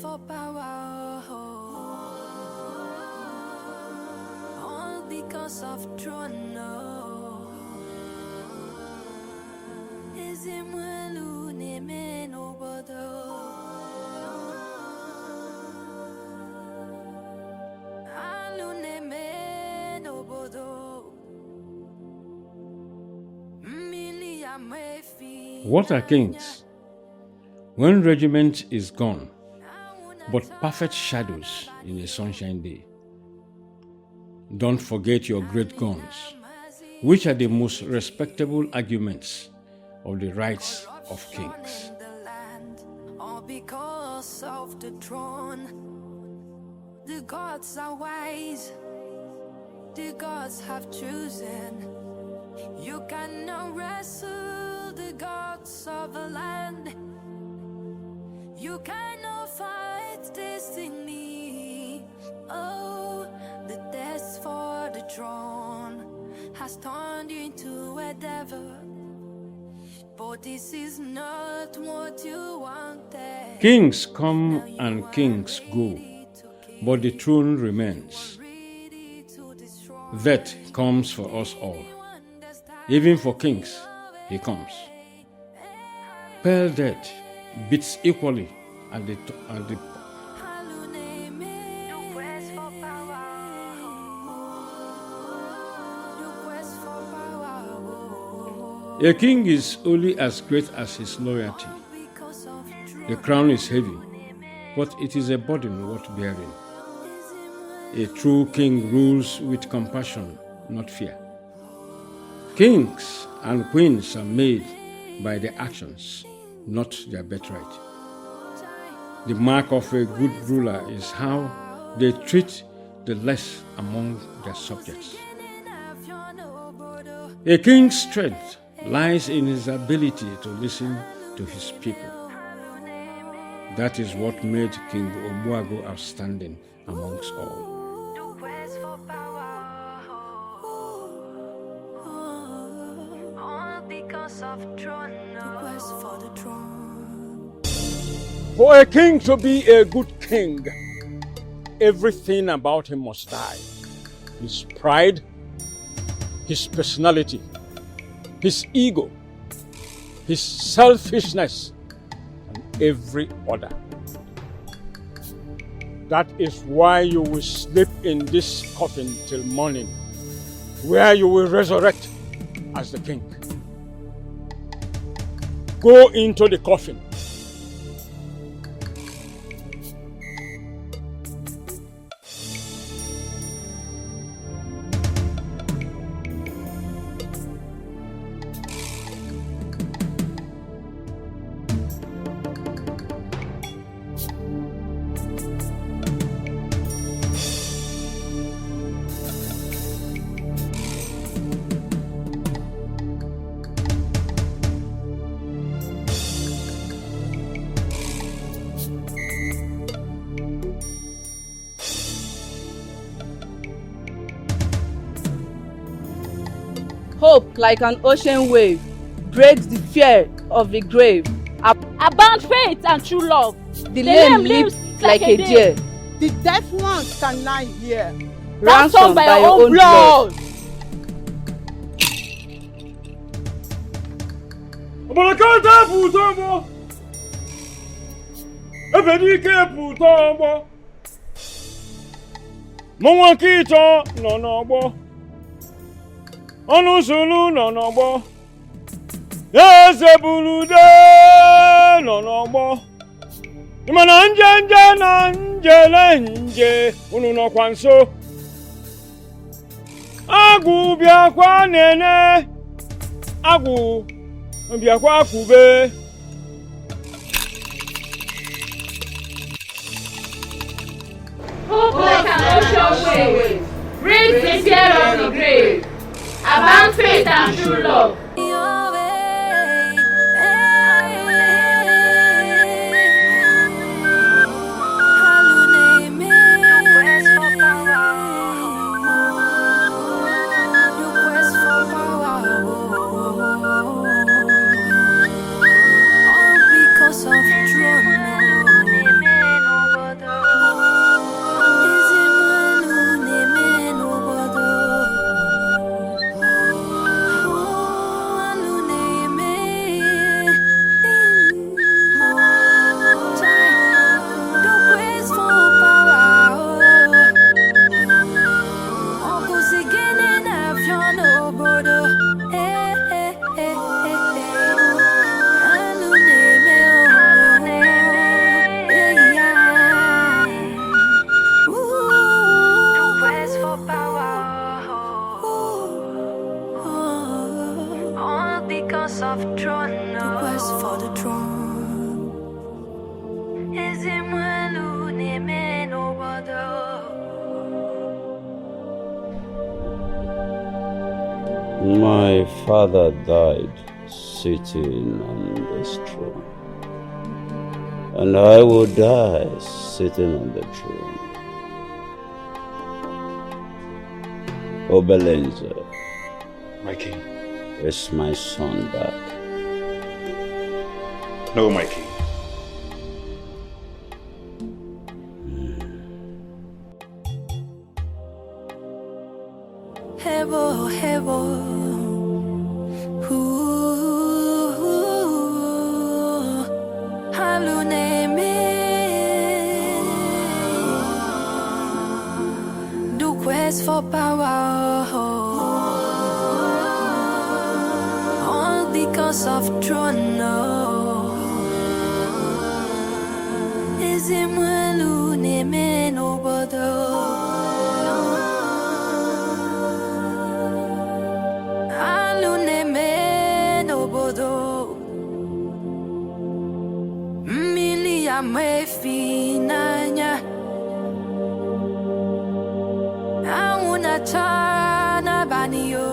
For power, all because of throne. Is him well name no bother. Alu name no bother. What are kings? When regiment is gone, but perfect shadows in a sunshine day. Don't forget your great guns, which are the most respectable arguments of the rights of kings. All because of the throne. The gods are wise, the gods have chosen. You cannot wrestle the gods of the land. You cannot fight destiny. Oh, the test for the throne has turned you into a devil. But this is not what you wanted. Kings come and kings go, but the throne remains. That comes for us all. Even for kings, he comes. Pale death beats equally at the A king is only as great as his loyalty. The crown is heavy, but it is a burden worth bearing. A true king rules with compassion, not fear. Kings and queens are made by their actions, not their birthright. The mark of a good ruler is how they treat the less among their subjects. A king's strength lies in his ability to listen to his people. That is what made King Obuago outstanding amongst all. For a king to be a good king, everything about him must die. His pride, his personality, his ego, his selfishness, and every other. That is why you will sleep in this coffin till morning, where you will resurrect as the king. Go into the coffin. Hope, like an ocean wave, breaks the fear of the grave. Abound faith and true love. The lame leaps like a deer. The deaf ones can lie here. Ransomed by your own blood. Obolokata putomo. Ebedike putomo. Monwakito nonobo. Onusulu nonobo. Yezebulude nonobo. Imana nje na nje unu no kwanso. Agu biakwa nene. Agu biakwa kube. Hope like an ocean wave, breaks the fear of the grave. Abound faith and true love. Quest My father died sitting on this throne, and I will die sitting on the throne. Obelenze, My king. is my son back? No, my king. Hebo, hebo. Haluneme. Do quest for power. All because of throne. Is him haluneme no bodo. Mefinanya Auna chana banio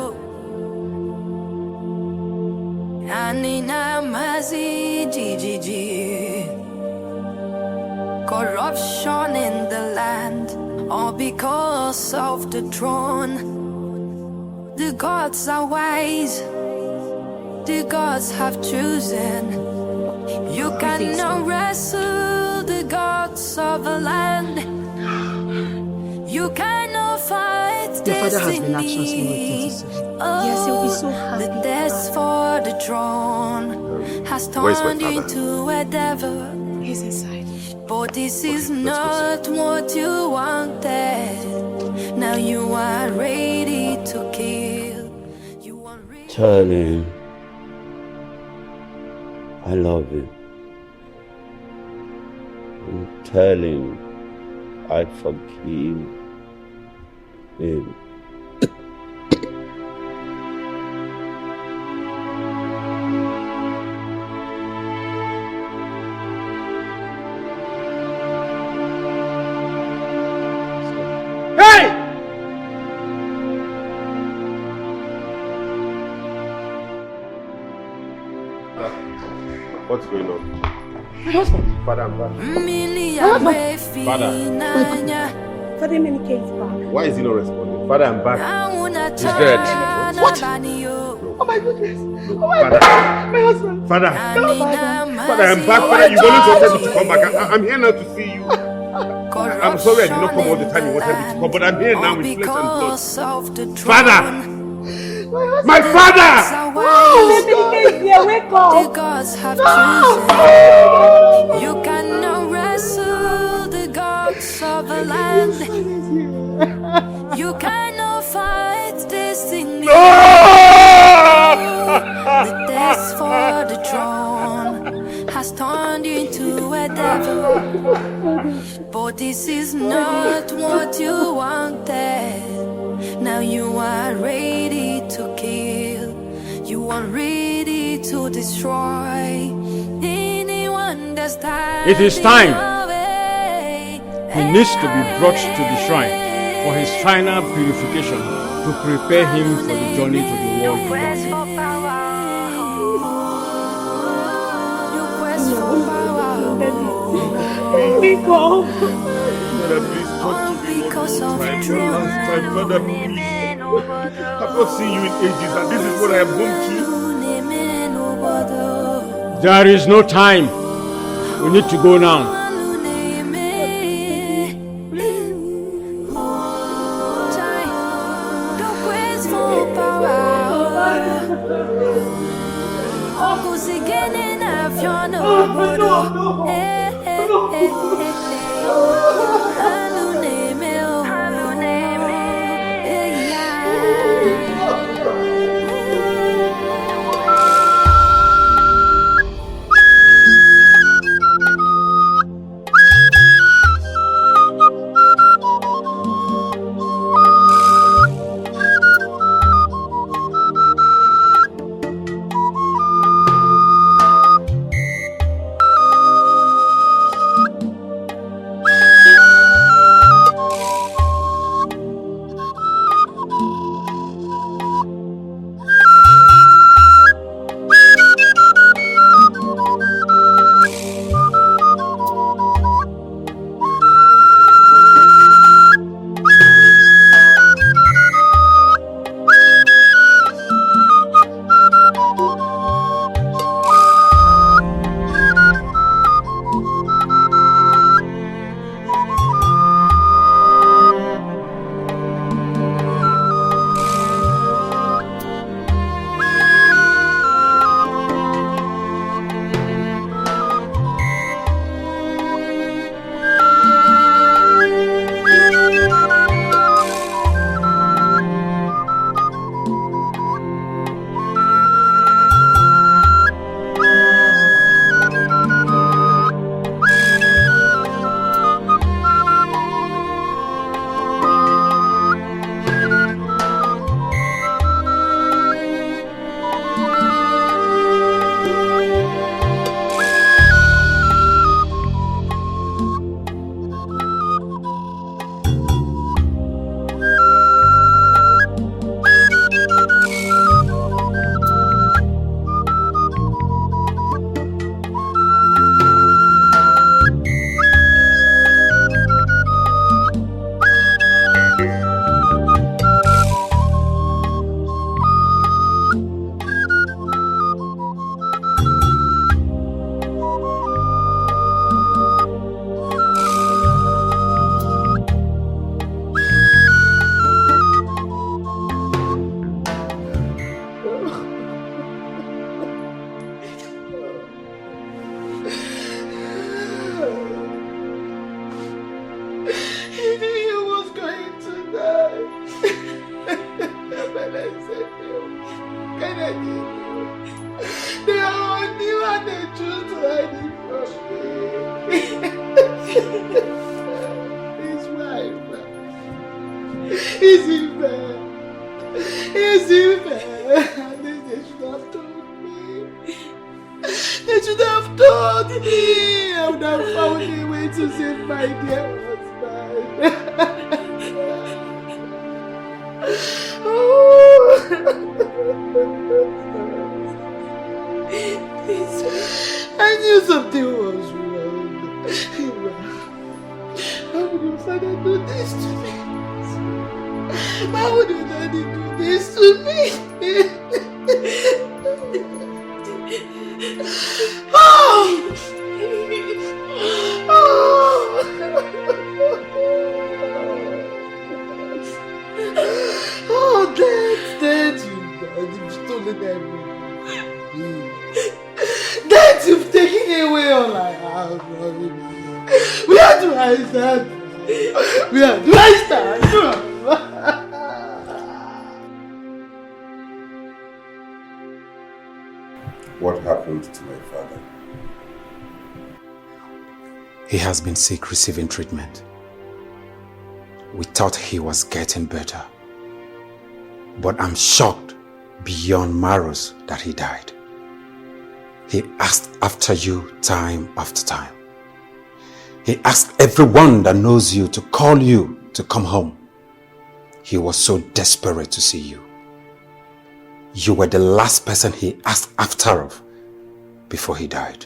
Anina mazi jijiji Corruption in the land all because of the throne. The gods are wise, the gods have chosen. You cannot wrestle the gods of a land. You cannot fight Your father has been destiny. anxiously waiting to say. Yes, he'll be so happy. The test for the throne has Where's my turned you father? into a devil. He's inside. But this is not what you wanted. Now you are ready to kill. Tell him I love him. And tell him I forgive him. Hey! What's going on? My husband. Father, I'm back. Father. Father Emenike is back. Why is he not responding? Father, I'm back. He's dead. What? Oh my goodness. Oh my God. My husband. Father. No, Father. Father, I'm back. Father, you've always wanted me to come back. I'm here now to see you. I'm sorry I did not come all the time you wanted me to come, but I'm here now with flesh and blood. Father! My father! Oh, Emenike is here. Wake up. The gods have chosen. You cannot wrestle the gods of a land. You cannot fight destiny. The test for the throne has turned you into a devil. But this is not what you wanted. Now you are ready to kill. You are ready to destroy anyone that's died. It is time. He needs to be brought to the shrine for his final purification to prepare him for the journey to the world beyond. Nico. Father, please talk to me one last time. Father, please. I've not seen you in ages, and this is what I am home to. There is no time. We need to go now. Isn't fair. Isn't fair. They should have told me. They should have told me. I would have found a way to save my dear husband. I knew something was wrong. How would your father do this to me? How would your daddy do this to me? Oh, Dad, you've stolen everything. Dad, you've taken away all I have. Where do I stand? Where do I stand? What happened to my father? He has been sick receiving treatment. We thought he was getting better. But I'm shocked beyond marrows that he died. He asked after you time after time. He asked everyone that knows you to call you to come home. He was so desperate to see you. You were the last person he asked after of before he died.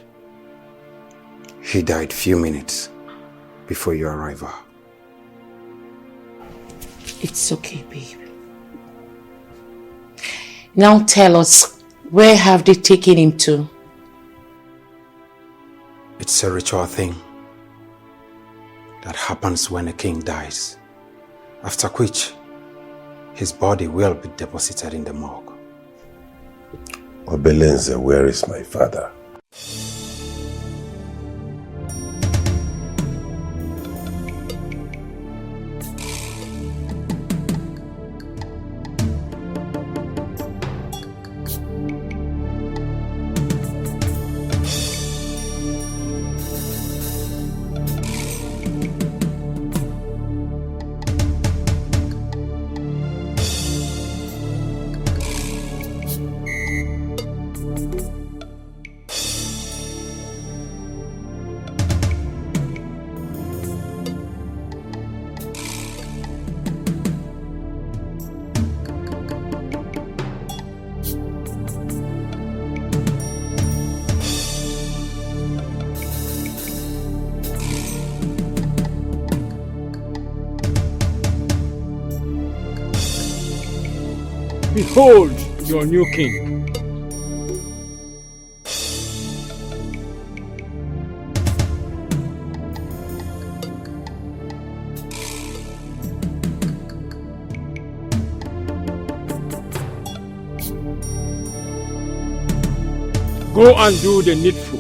He died few minutes before your arrival. It's okay, babe. Now tell us, where have they taken him to? It's a ritual thing that happens when a king dies, after which his body will be deposited in the morgue. Obelenze, where is my father? Behold your new king. Go and do the needful.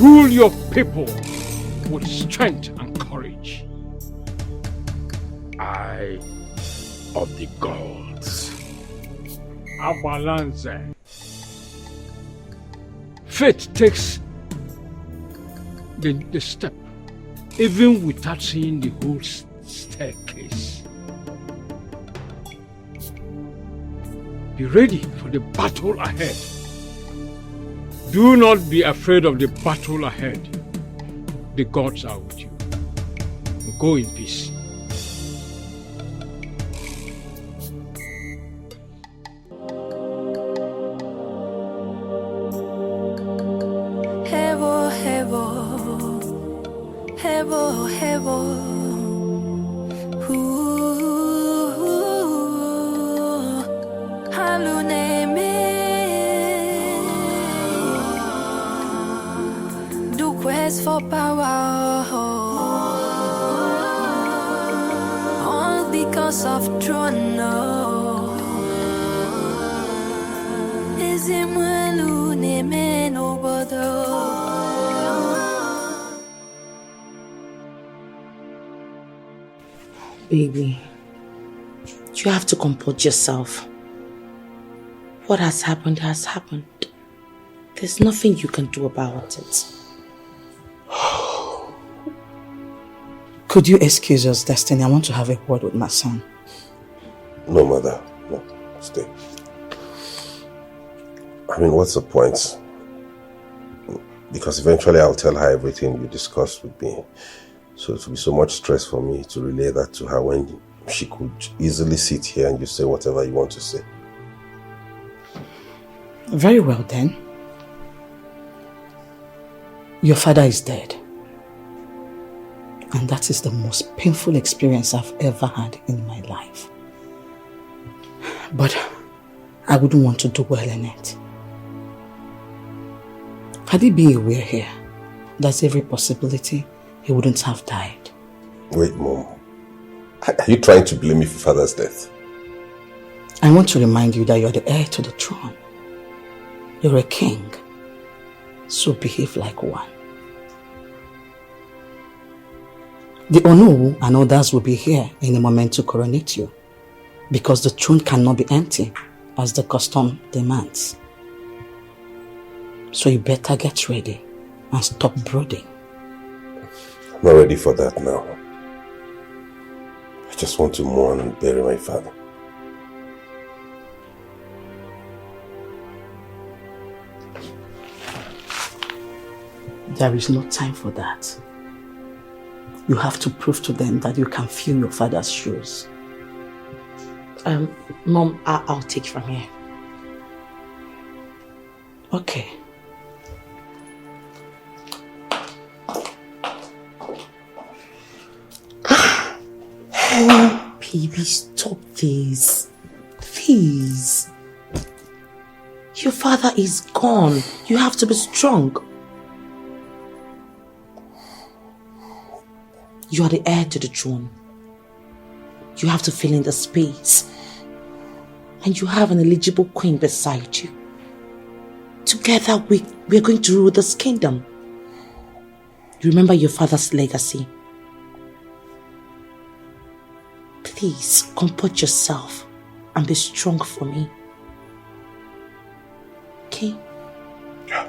Rule your people with strength and courage. Eye of the gods. Abalanze. Faith takes the step even without seeing the whole staircase. Be ready for the battle ahead. Do not be afraid of the battle ahead. The gods are with you. Go in peace. Hevo, hevo, hevo, hevo. Haluneme. Do quest for power. All because of throne. Is him haluneme no bother. Baby, you have to comport yourself. What has happened has happened. There's nothing you can do about it. Could you excuse us, Destiny? I want to have a word with my son. No, mother. No, stay. I mean, what's the point? Because eventually I'll tell her everything you discussed with me. So it will be so much stress for me to relay that to her when she could easily sit here and you say whatever you want to say. Very well then. Your father is dead. And that is the most painful experience I've ever had in my life. But I wouldn't want to dwell in it. Had he been aware here, there's every possibility he wouldn't have died. Wait, Mom. Are you trying to blame me for father's death? I want to remind you that you're the heir to the throne. You're a king, so behave like one. The Onowu and others will be here in a moment to coronate you, because the throne cannot be empty, as the custom demands. So you better get ready and stop brooding. I'm not ready for that now. I just want to mourn and bury my father. There is no time for that. You have to prove to them that you can fill your father's shoes. Mom, I'll take from here. Okay. Oh, baby, stop this. Please. Your father is gone. You have to be strong. You are the heir to the throne. You have to fill in the space. And you have an eligible queen beside you. Together, we're going to rule this kingdom. You remember your father's legacy. Please, comport yourself and be strong for me. Okay? Yeah.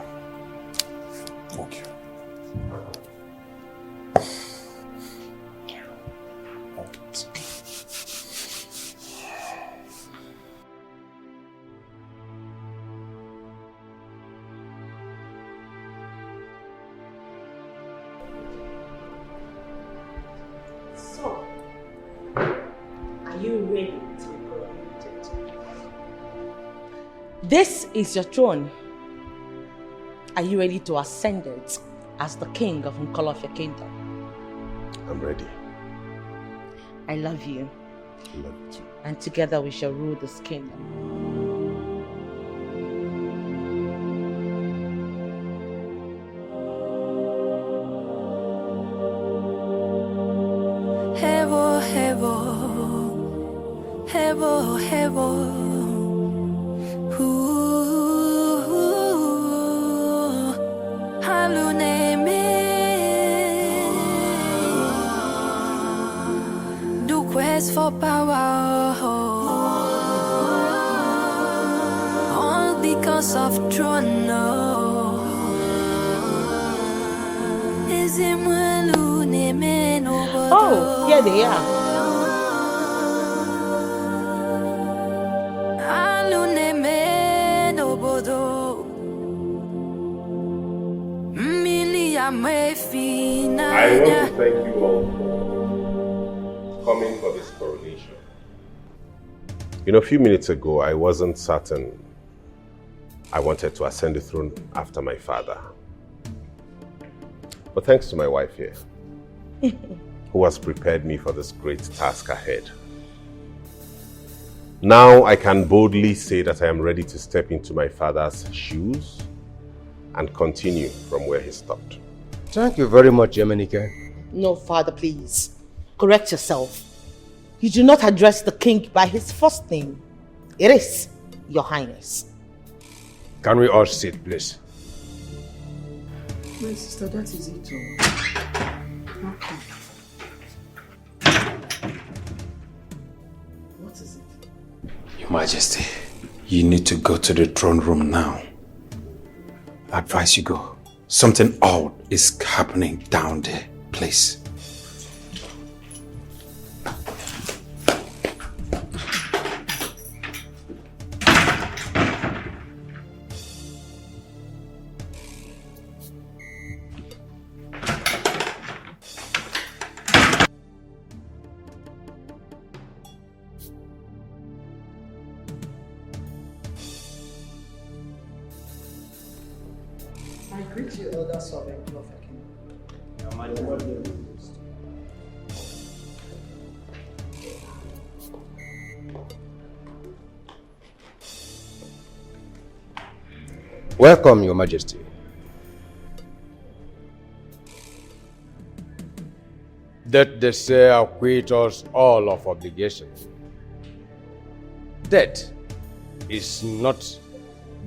Thank you. This is your throne. Are you ready to ascend it as the king of Uncolofia Kingdom? I'm ready. I love you. I love you too. And together we shall rule this kingdom. Hevo, hevo, hevo, hevo. For power, all because of throne. Oh, here they are. I want to thank you all for coming for this coronation. You know, a few minutes ago, I wasn't certain I wanted to ascend the throne after my father. But thanks to my wife here, who has prepared me for this great task ahead. Now I can boldly say that I am ready to step into my father's shoes and continue from where he stopped. Thank you very much, Yemenike. No, father, please. Correct yourself. You do not address the king by his first name. It is Your Highness. Can we all sit, please? My sister, that is it all. Okay. What is it? Your Majesty, you need to go to the throne room now. I advise you go. Something odd is happening down there, please. is your elder servant, Clover King. Welcome, Your Majesty. That they say acquit us all of obligation. Death is not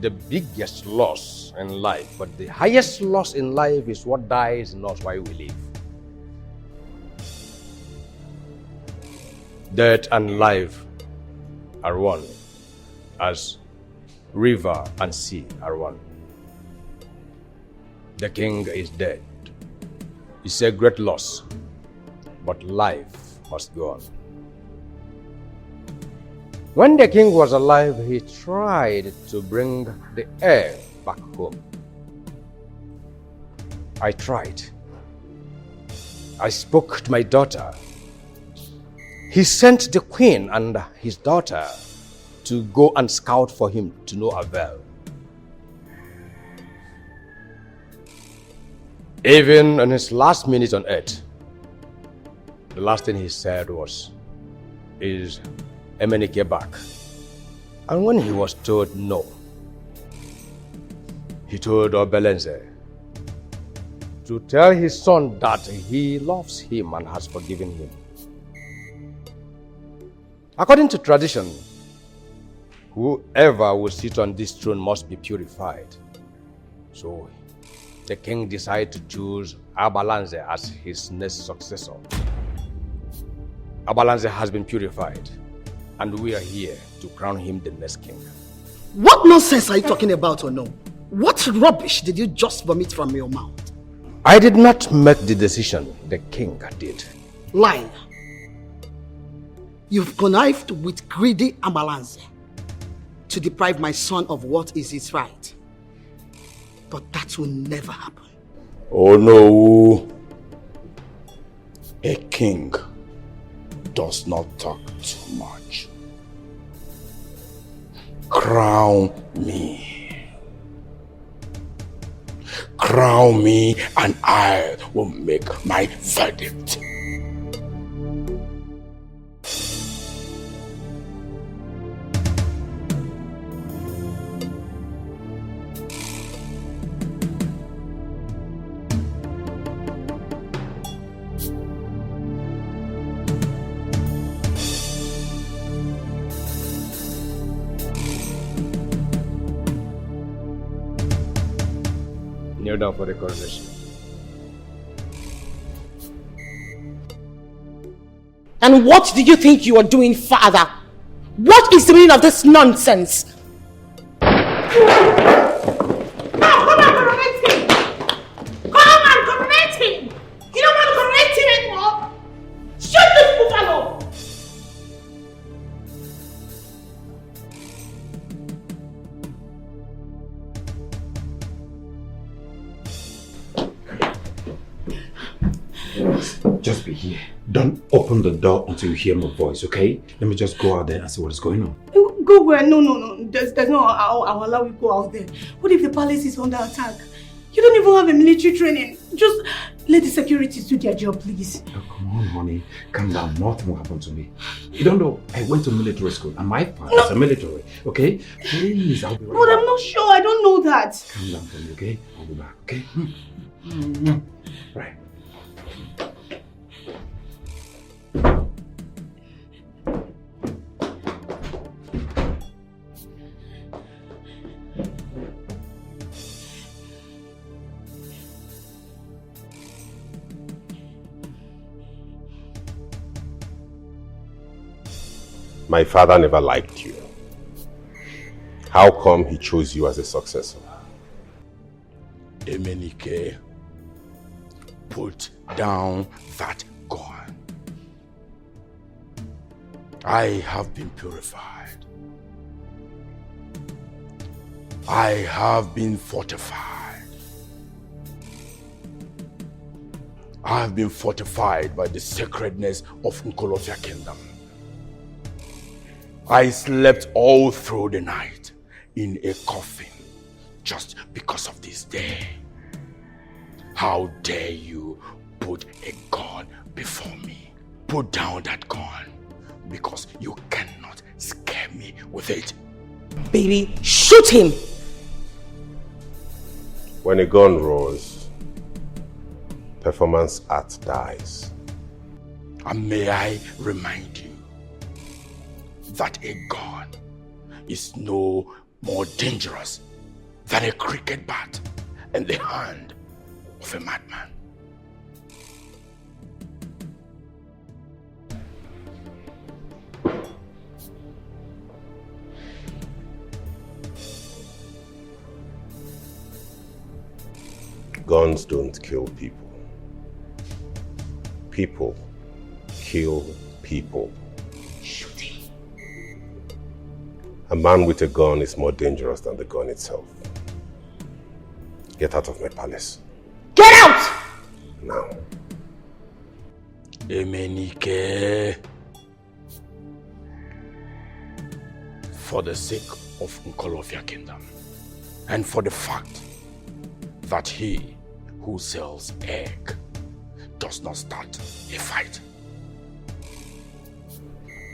the biggest loss in life, but the highest loss in life is what dies, not why we live. Death and life are one, as river and sea are one. The king is dead. It's a great loss, but life must go on. When the king was alive, he tried to bring the heir back home. I tried. I spoke to my daughter. He sent the queen and his daughter to go and scout for him, to no avail. Even in his last minute on earth, the last thing he said was, "Is Emenike back?" And when he was told no, he told Obelenze to tell his son that he loves him and has forgiven him. According to tradition, whoever will sit on this throne must be purified. So the king decided to choose Abalanze as his next successor. Abalanze has been purified, and we are here to crown him the next king. What nonsense are you talking about, or no? What rubbish did you just vomit from your mouth? I did not make the decision, the king did. Liar. You've connived with greedy Abalanze to deprive my son of what is his right. But that will never happen. Oh no. A king does not talk too much. Crown me. Crown me and I will make my verdict. Kneel down for the coronation. And what do you think you are doing, father? What is the meaning of this nonsense? Come and coronate him! Come and coronate him! You don't want to coronate him anymore? Shoot this buffalo! Just be here. Don't open the door until you hear my voice, okay? Let me just go out there and see what is going on. Go where? No. There's no. I'll allow you go out there. What if the palace is under attack? You don't even have a military training. Just let the securities do their job, please. Oh, come on, honey. Calm down. Nothing will happen to me. You don't know. I went to military school and my father is a military, okay? Please, I'll be right But back. I'm not sure. I don't know that. Calm down for me, okay? I'll be back, okay? Right. My father never liked you. How come he chose you as a successor? Emenike, put down that gun. I have been purified. I have been fortified. I have been fortified by the sacredness of Nkolofia Kingdom. I slept all through the night in a coffin just because of this day. How dare you put a gun before me? Put down that gun, because you cannot scare me with it. Baby, shoot him! When a gun roars, performance art dies. And may I remind you that a gun is no more dangerous than a cricket bat in the hand of a madman. Guns don't kill people. People kill people. Shooting. A man with a gun is more dangerous than the gun itself. Get out of my palace. Get out! Now. Emenike. For the sake of Nkolofia Kingdom, and for the fact that he who sells egg does not start a fight,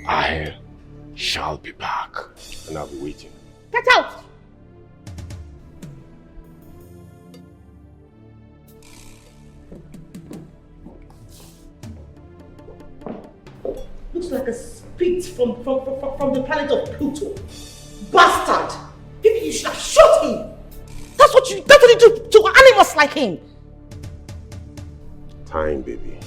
I shall be back. And I'll be waiting. Get out! Looks like a spit from the planet of Pluto. Bastard! Maybe you should have shot him! That's what you do to animals like him! Time, baby.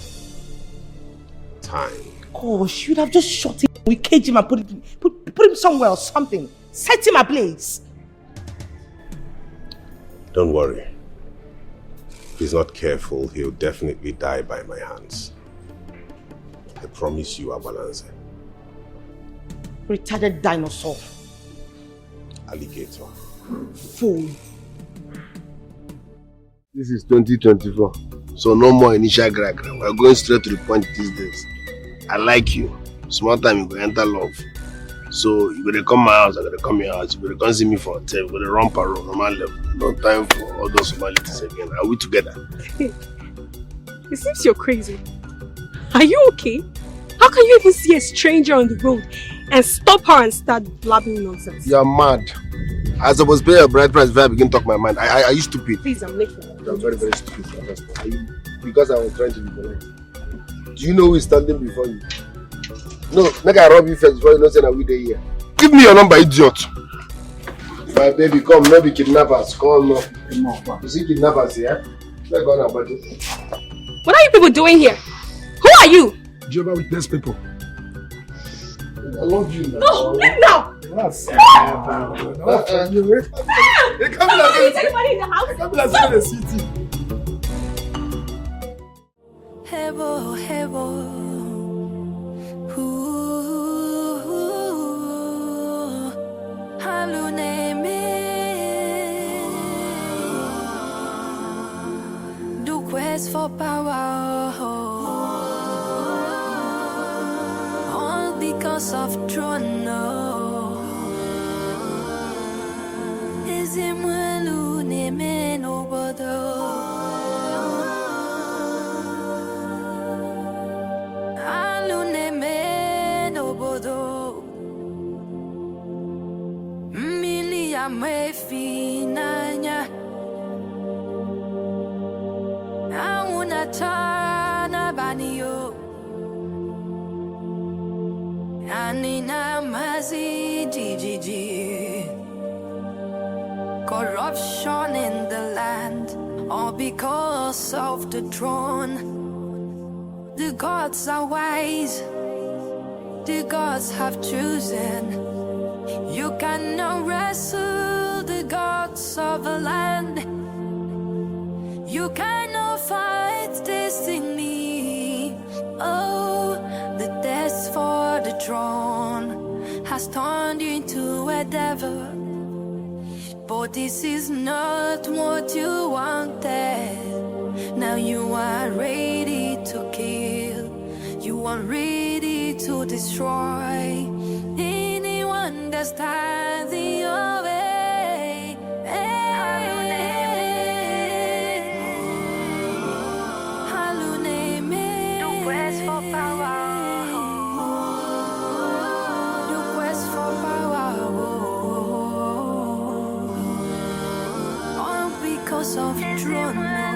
Time. Gosh, you'd have just shot him. We cage him and put him somewhere or something. Set him ablaze. Don't worry. If he's not careful, he'll definitely die by my hands. I promise you, Abalanze. Retarded dinosaur. Alligator. Fool. This is 2024, so no more initial gra-gra. We're going straight to the point these days. I like you. Small time you go enter love. So you gotta come my house, I gotta come your house. You gotta come see me for hotel. You gotta run parole, normal level. No time for all those formalities again. Are we together? It seems you're crazy. Are you okay? How can you even see a stranger on the road and stop her and start blabbing nonsense? You're mad. I suppose pay your bride price before I begin to talk my mind. Are you stupid? Please, I'm making. I'm very, very stupid. Because I was trying to be polite. Do you know who is standing before you? No, make I rob you first before you know say we dey here. Give me your number, idiot. My baby, come, no be kidnappers. Come, no. You see kidnappers here? Let's go now, buddy. What are you people doing here? Who are you? Jehovah Witness people. I love you now. No, leave now! That's you. They come like anybody in the house? They come like the city. Hebo, hebo. Haluneme. Do quest for power. All because of throne. Is it Haluneme no bodo? Mefinanya Auna Tana Banio Anina Mazi GGG. Corruption in the land, all because of the throne. The gods are wise, the gods have chosen. You cannot wrestle the gods of the land. You cannot fight destiny. Oh, the test for the throne has turned you into a devil. But this is not what you wanted. Now you are ready to kill. You are ready to destroy. Understand the way. house of throne.